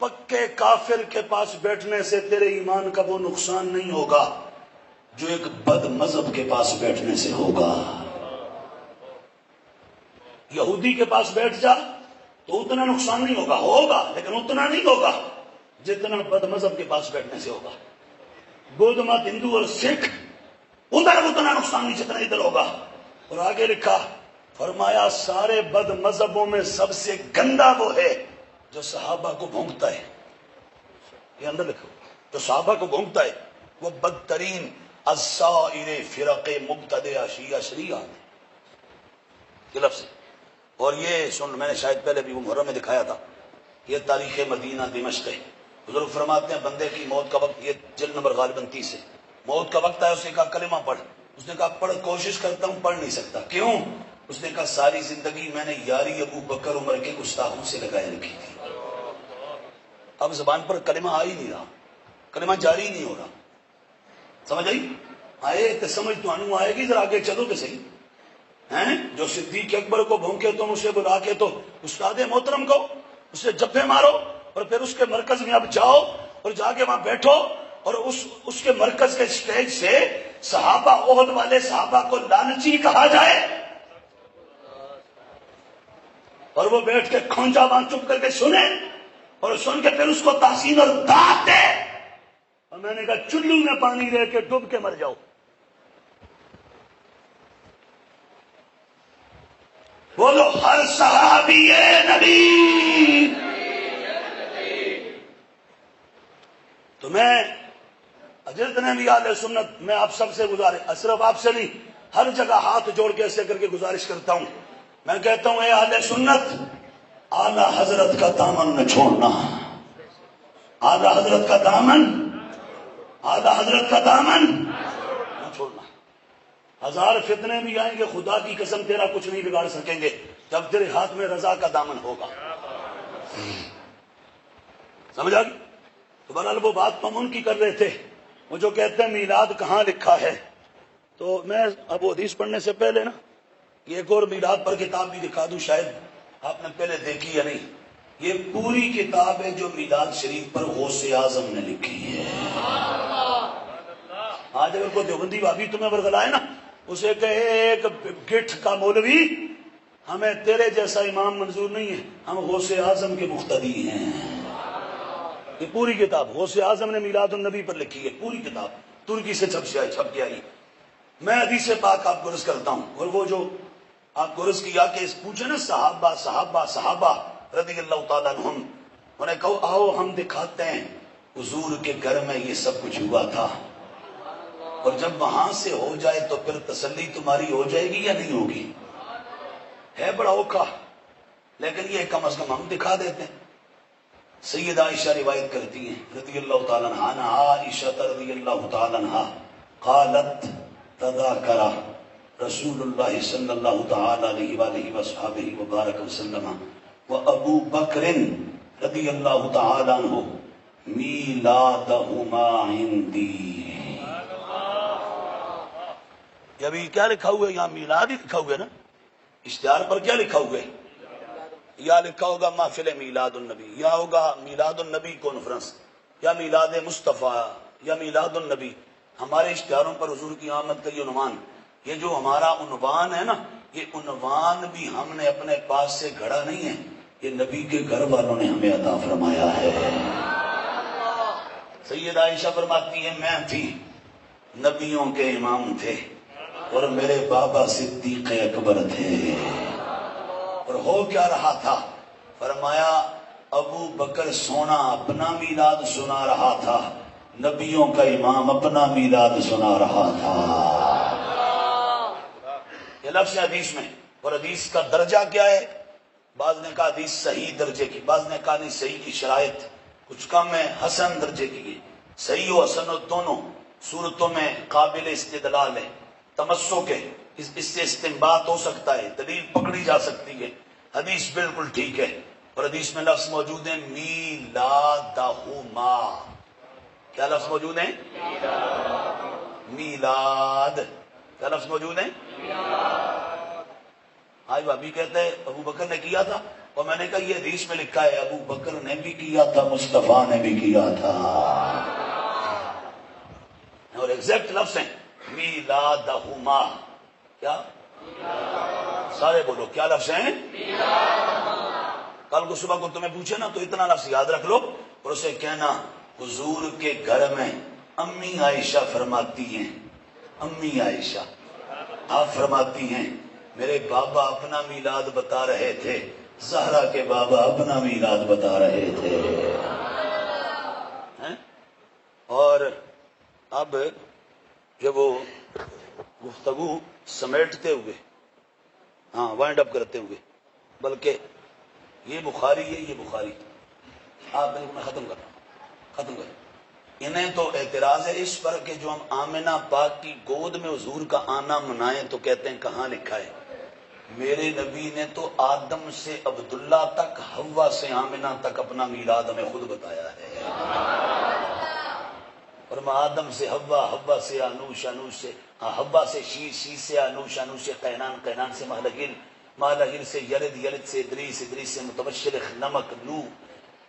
پکے کافر کے پاس بیٹھنے سے تیرے ایمان کا وہ نقصان نہیں ہوگا جو ایک بد مذہب کے پاس بیٹھنے سے ہوگا۔ یہودی کے پاس بیٹھ جا تو اتنا نقصان نہیں ہوگا، ہوگا لیکن اتنا نہیں ہوگا جتنا بد مذہب کے پاس بیٹھنے سے ہوگا۔ بدھ مت، ہندو اور سکھ، ادھر اتنا نقصان نہیں جتنا ادھر ہوگا۔ اور آگے لکھا، فرمایا سارے بد مذہبوں میں سب سے گندا وہ ہے جو صحابہ کو بھونکتا ہے۔ یہ اندر لکھو، جو صحابہ کو بھونکتا ہے وہ بدترین السائر فرق مبتدعہ شیعہ شریعہ ہے، یہ لفظ ہے۔ اور یہ سن، میں نے شاید پہلے بھی وہ محرم میں دکھایا تھا، یہ تاریخ مدینہ دمشق ہے۔ بزرگ فرماتے ہیں بندے کی موت کا وقت، یہ جلد نمبر غالباً 30 ہے، موت کا وقت آیا، اس نے کہا کلمہ پڑھ، اس نے کہا پڑھ، کوشش کرتا ہوں پڑھ نہیں سکتا، کیوں؟ اس نے کہا ساری زندگی میں نے یاری ابو بکر عمر کے گستاخوں سے لگائے رکھی تھی، اب زبان پر کلمہ آ ہی نہیں رہا، کلمہ جاری ہی نہیں ہو رہا۔ سمجھ آئی؟ آئے تو سمجھ تو انو آئے گی، ذرا آگے چلو تو صحیح ہیں۔ جو صدیق اکبر کو بھونکے تم اسے بلا کے تو استاد محترم کو اسے جبے مارو، اور پھر اس کے مرکز میں اب جاؤ اور جا کے وہاں بیٹھو، اور اس کے مرکز کے سٹیج سے صحابہ احد والے صحابہ کو لعنتی کہا جائے، اور وہ بیٹھ کے کھونجا باندھ چپ کر کے سنے، اور سن کے پھر اس کو تحسین اور داد دے۔ اور میں نے کہا چلو میں پانی رہ کے ڈوب کے مر جاؤ۔ بولو ہر صحابی نبی۔ تو میں جتنے بھی اہل سنت، میں آپ سب سے گزارش، صرف آپ سے نہیں، ہر جگہ ہاتھ جوڑ کے ایسے کر کے گزارش کرتا ہوں، میں کہتا ہوں اے اہل سنت، اعلی حضرت کا دامن نہ چھوڑنا، اعلی حضرت کا دامن، اعلی حضرت کا دامن نہ چھوڑنا۔ ہزار فتنے بھی آئیں گے، خدا کی قسم تیرا کچھ نہیں بگاڑ سکیں گے جب تیرے ہاتھ میں رضا کا دامن ہوگا۔ سمجھ آ گئی؟ تو بہرحال وہ بات تو ہم ان کی کر رہے تھے، وہ جو کہتے ہیں میلاد کہاں لکھا ہے، تو میں اب حدیث پڑھنے سے پہلے نا یہ ایک اور میلاد پر کتاب بھی دکھا دوں، شاید آپ نے پہلے دیکھی یا نہیں۔ یہ پوری کتاب ہے جو میلاد شریف پر غوث اعظم نے لکھی ہے۔ آج اگر کوئی دیوبندی بھابی تمہیں ورغلائے نا، اسے کہے ایک گٹھ کا مولوی، ہمیں تیرے جیسا امام منظور نہیں ہے، ہم غوث اعظم کے مقتدی ہیں۔ یہ پوری کتاب غوث اعظم نے میلاد النبی پر لکھی ہے، پوری کتاب ترکی سے چھپ کے آئی۔ میں حدیث پاک آپ کو عرض کرتا ہوں، اور وہ جو آپ کو عرض کیا کہ پوچھے نا صحابہ صحابہ صحابہ رضی اللہ تعالیٰ عنہم، انہیں کہو آؤ ہم دکھاتے ہیں حضور کے گھر میں یہ سب کچھ ہوا تھا، اور جب وہاں سے ہو جائے تو پھر تسلی تمہاری ہو جائے گی یا نہیں ہوگی؟ ہے بڑا اوکھا، لیکن یہ کم از کم ہم دکھا دیتے ہیں۔ سیدہ عائشہ روایت کرتی ہیں رضی اللہ تعالیٰ عنہ، عائشہ رضی اللہ تعالیٰ عنہ قالت تذاکر رسول اللہ صلی اللہ تعالی علیہ وآلہ وصحبہ وبارک وسلم و ابو بکر رضی اللہ تعالی عنہ میلادہما عندی۔ یہ ابھی کیا لکھا ہوا ہے؟ یہاں میلاد ہی لکھا ہوا ہے نا، اشتہار پر کیا لکھا ہوا ہے؟ یا لکھا ہوگا محفل میلاد النبی، یا ہوگا میلاد النبی کانفرنس، یا میلاد مصطفیٰ، یا میلاد النبی۔ ہمارے اشتہاروں پر حضور کی آمد کا یہ عنوان، یہ جو ہمارا عنوان ہے نا، یہ عنوان بھی ہم نے اپنے پاس سے گھڑا نہیں ہے، یہ نبی کے گھر والوں نے ہمیں عطا فرمایا ہے۔ سیدہ عائشہ فرماتی ہے میں تھی، نبیوں کے امام تھے، اور میرے بابا صدیق اکبر تھے، اور ہو کیا رہا تھا؟ فرمایا ابو بکر سونا اپنا میلاد سنا رہا تھا، نبیوں کا امام اپنا میلاد سنا رہا تھا. یہ لفظ ہے حدیث میں. اور حدیث کا درجہ کیا ہے؟ بعض نے کہا حدیث صحیح درجے کی، بعض نے کہا نہیں صحیح کی شرائط کچھ کم ہے، حسن درجے کی. صحیح و حسن و دونوں صورتوں میں قابل استدلال ہے، تمسک ہے، اس سے استنباط ہو سکتا ہے، دلیل پکڑی جا سکتی ہے. حدیث بالکل ٹھیک ہے. اور حدیث میں لفظ موجود ہیں میلادہما. کیا لفظ موجود ہیں؟ میلاد. کیا لفظ موجود ہیں؟ آج بھابی کہتے ہیں ابو بکر نے کیا تھا، اور میں نے کہا یہ حدیث میں لکھا ہے ابو بکر نے بھی کیا تھا، مصطفیٰ نے بھی کیا تھا. اور ایگزیکٹ لفظ ہیں میلادہما. کیا؟ سارے بولو کیا لفظ ہیں؟ کل کو صبح کو تمہیں پوچھے نا تو اتنا لفظ یاد رکھ لو اور اسے کہنا حضور کے گھر میں امی عائشہ فرماتی ہیں، امی عائشہ آپ فرماتی ہیں میرے بابا اپنا میلاد بتا رہے تھے، زہرا کے بابا اپنا میلاد بتا رہے تھے. اور اب جب وہ گفتگو سمیٹتے ہوئے، ہاں وائنڈ اپ کرتے ہوئے، بلکہ یہ بخاری ہے، یہ بخاری آپ میں ختم کر انہیں تو اعتراض ہے اس پر کہ جو ہم آمنہ پاک کی گود میں حضور کا آنا منائیں تو کہتے ہیں کہاں لکھا ہے؟ میرے نبی نے تو آدم سے عبداللہ تک، حوا سے آمنہ تک اپنا میلاد ہمیں خود بتایا ہے. اور آدم سے حوا، حوا سے انوش، انوش سے حوا سے شیش، شیش سے انوش، انوش سے قینان، قینان سے مہلگل، مہلگل سے یلد، یلد سے ادریس، ادریس سے متبشرخ، نمک، نو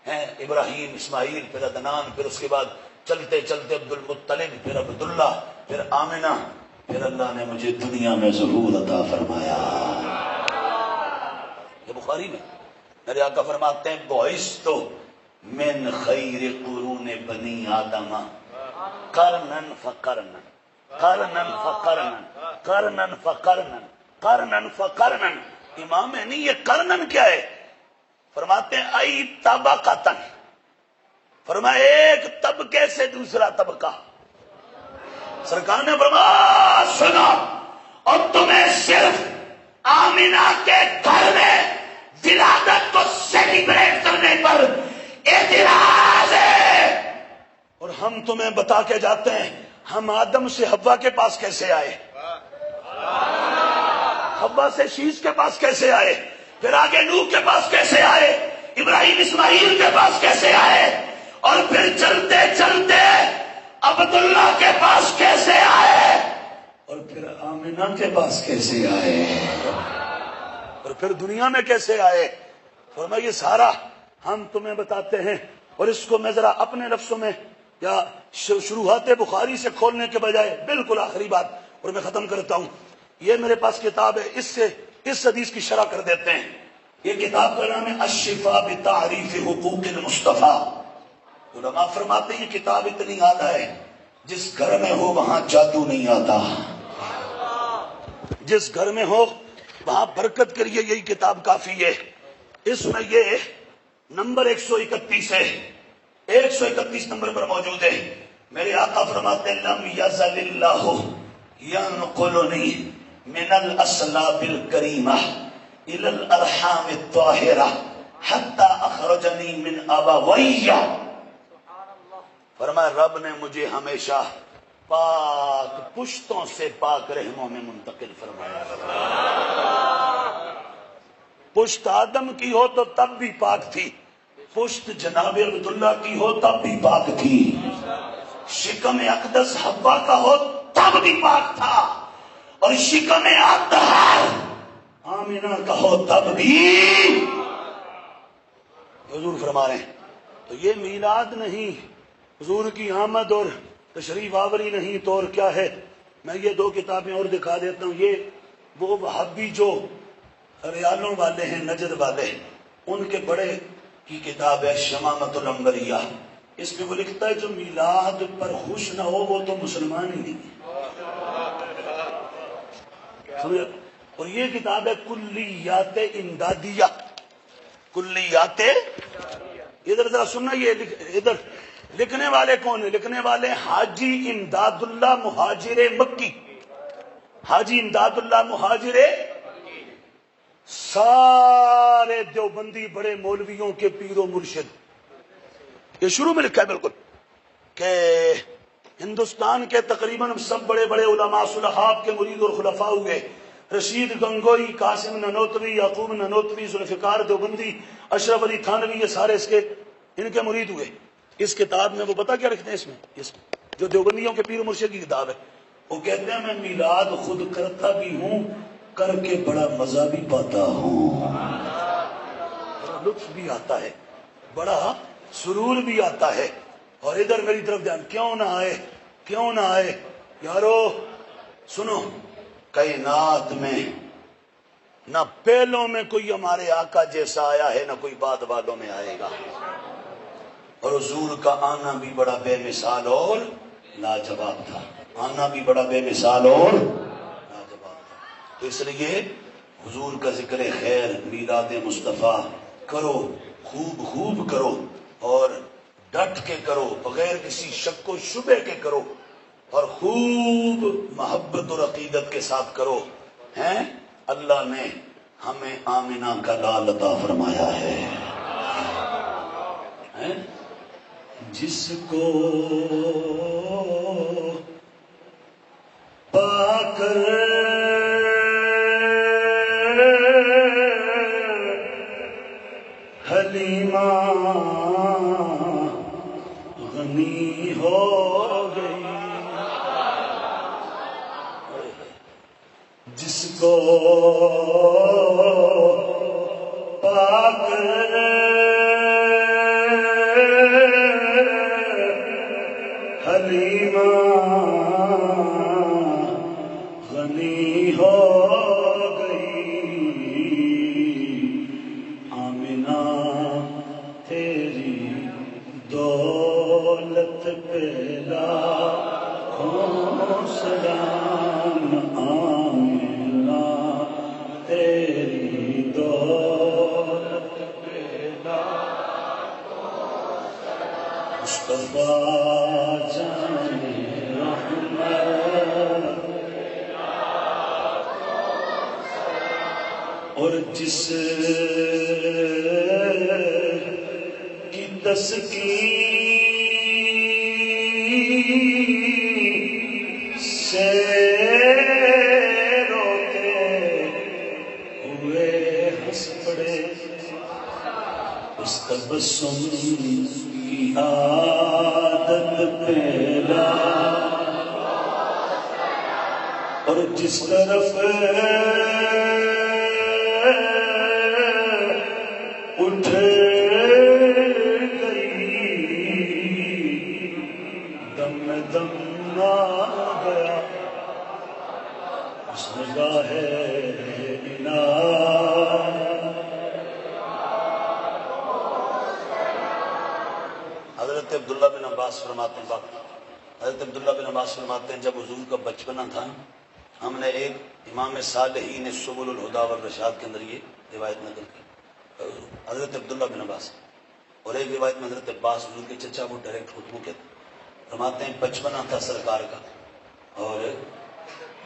ہیں ابراہیم، اسماعیل، پھر عدنان، پھر اس کے بعد چلتے چلتے عبد المطلب، پھر عبداللہ، پھر آمنہ، پھر اللہ نے مجھے دنیا میں ظہور عطا فرمایا. یہ بخاری میں میرے آقا فرماتے ہیں بعثت من خیر قرون بنی آدم قرنن فقرنن، قرنن فقرنن، قرنن فقرنن، قرنن فقرنن. امام ہے نہیں، یہ قرنن کیا ہے؟ فرماتے ہیں ای طبقتن، فرمایا ایک طبقے سے دوسرا طبقہ. سرکار نے فرمایا سنا، اور تمہیں صرف آمنہ کے گھر میں ولادت کو سیلیبریٹ کرنے پر اعتراض ہے. اور ہم تمہیں بتا کے جاتے ہیں ہم آدم سے حوا کے پاس کیسے آئے، حوا سے شیش کے پاس کیسے آئے، پھر آگے نوح کے پاس کیسے آئے، ابراہیم اسماعیل کے پاس کیسے آئے، اور پھر چلتے چلتے عبداللہ کے پاس کیسے آئے، اور پھر آمنہ کے پاس کیسے آئے، اور پھر دنیا میں کیسے آئے. فرمایا یہ سارا ہم تمہیں بتاتے ہیں. اور اس کو میں ذرا اپنے لفظوں میں یا شروحات بخاری سے کھولنے کے بجائے بالکل آخری بات اور میں ختم کرتا ہوں. یہ میرے پاس کتاب ہے، اس سے اس حدیث کی شرح کر دیتے ہیں. یہ کتاب کا نام ہے الشفاء بتعریف حقوق المصطفیٰ. علماء فرماتے ہیں یہ کتاب اتنی اعلیٰ ہے جس گھر میں ہو وہاں جادو نہیں آتا، جس گھر میں ہو وہاں برکت کے لیے یہی کتاب کافی ہے. اس میں یہ نمبر 131 ہے، 131 نمبر پر موجود ہے. میرے آقا فرماتے ہیں لم یزل اللہ ینقلنی من الاسلاب الکریمہ الى الارحام الطاہرہ حتی اخرجنی من ابویہ. فرمایا رب نے مجھے ہمیشہ پاک پشتوں سے پاک رحموں میں منتقل فرمایا. پشت آدم کی ہو تو تب بھی پاک تھی، پشت جناب عبداللہ کی ہو تب بھی پاک تھی، شکم اقدس حوا کا ہو تب بھی پاک تھا، اور شکم اطہر آمنہ کا ہو تب بھی. حضور فرما رہے ہیں تو یہ میلاد نہیں، حضور کی آمد اور تشریف آوری نہیں تو اور کیا ہے. میں یہ دو کتابیں اور دکھا دیتا ہوں. یہ وہ وہابی جو ریالوں والے ہیں، نجد والے، ان کے بڑے کی کتاب ہے شمامۃ الانبریاء. اس میں وہ لکھتا ہے جو میلاد پر خوش نہ ہو وہ تو مسلمان ہی نہیں. اور یہ کتاب ہے کلیات امدادیہ، کلیات. ادھر ذرا سننا، یہ ادھر لکھنے والے کون ہیں؟ لکھنے والے حاجی امداد اللہ مہاجر مکی. حاجی امداد اللہ مہاجر سارے دیوبندی بڑے مولویوں کے پیر و مرشد. یہ شروع میں لکھا ہے بالکل کہ ہندوستان کے تقریباً سب بڑے بڑے علماء صلحاء کے مرید اور خلفاء ہوئے. رشید گنگوئی، قاسم ننوتوی، یعقوب ننوتوی، ذوالفقار دیوبندی، اشرف علی تھانوی، یہ سارے ان کے مرید ہوئے. اس کتاب میں وہ پتا کیا لکھتے ہیں اس میں جو دیوبندیوں کے پیر و مرشد کی کتاب ہے، وہ کہتے ہیں میں میلاد خود کرتا بھی ہوں، کر کے بڑا مزہ بھی پاتا ہوں، بڑا لطف بھی آتا ہے، بڑا سرور بھی آتا ہے. اور ادھر میری طرف دھیان، کیوں نہ آئے یارو. سنو، کائنات میں نہ پہلوں میں کوئی ہمارے آقا جیسا آیا ہے، نہ کوئی بعد والوں میں آئے گا. اور حضور کا آنا بھی بڑا بے مثال اور لاجواب تھا. آنا بھی بڑا بے مثال اور لاجواب تھا. تو اس لیے حضور کا ذکر خیر، میلاد مصطفیٰ کرو، خوب کرو، اور ڈٹ کے کرو، بغیر کسی شک و شبہ کے کرو، اور خوب محبت اور عقیدت کے ساتھ کرو. ہیں اللہ نے ہمیں آمنہ کا لال عطا فرمایا ہے. جس کو پا کر حلیمہ غنی ہو گئی، جس کو پا کر حلیمہ غنی ہو گئی. آمنہ تیری دولت پہ لاکھوں سلام. آمنہ تیری دولت پہ لاکھوں سلام. مصطفیٰ جان رحمت اور جس کی تسکین سے روتے ہوئے ہنس پڑے، اس تبسم کی عادت پیدا. اور جس طرف اٹھ گئی دم آ گیا، اس نگاہ حضرت عبداللہ بن عباس فرماتے ہیں، حضرت عبداللہ بن عباس فرماتے ہیں جب حضور کا بچپنا تھا، ہم نے ایک امام صالحین سبل الہدا والرشاد کے اندر یہ روایت نقل کی. حضرت عبداللہ بن عباس، اور ایک روایت میں حضرت عباس حضور کے چچا وہ ڈائریکٹ خطبہ کہتے ہیں. فرماتے ہیں بچپنا تھا سرکار کا، اور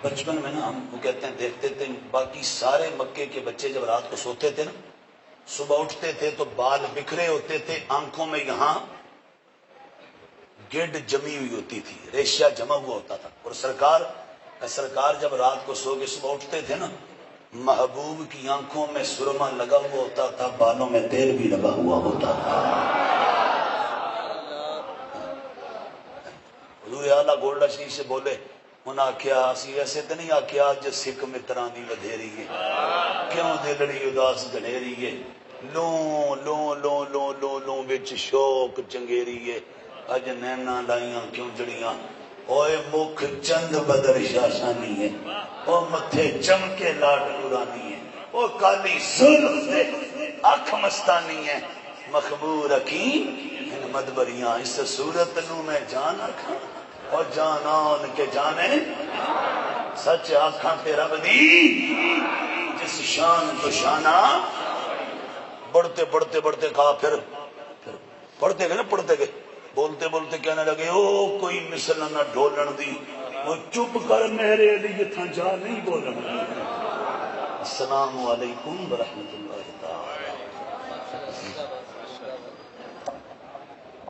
بچپن میں نا ہم وہ کہتے ہیں دیکھتے تھے باقی سارے مکے کے بچے جب رات کو سوتے تھے نا، صبح اٹھتے تھے تو بال بکھرے ہوتے تھے، آنکھوں میں یہاں گڈ جمی ہوئی ہوتی تھی، ریشہ جمع ہوا ہوتا تھا. اور سرکار جب رات کو سو کے صبح اٹھتے تھے نا، محبوب کی آنکھوں میں سرما لگا ہوا ہوتا تھا، بالوں میں تیل بھی لگا ہوا ہوتا تھا. حضور اعلیٰ گولڈا شریف سے بولے، انہاں آکھیا اسی ایسے تو نہیں آکھیا جس سکھ متران دی ودھیری ہے، کیوں دلڑی اداس گھنیری ہے، لوں لوں لوں لوں لوں لوں وچ شوق چنگیری ہے، اج نینا لائیاں کیوں جڑیاں، اوے مکھ چند بدر شاشانی ہے، او متھے چمکے لاڈ نورانی ہے، او کالی زلف سے اکھ مستانی ہے، مخمور حکیم ان مدبریاں، اس صورت نو میں جان رکھاں اور جانان کے جانے سچ آنکھاں تے رب دی جس شان تو شانہ. بڑھتے بڑھتے بڑھتے کہا پھر پڑھتے گئے نا، پڑھتے گئے بولتے بولتے کہنے لگے او کوئی مثل نہ ڈولن دی، وہ چپ کر میرے لیے تھا جا نہیں بولن دی۔ السلام علیکم ورحمۃ اللہ تعالی۔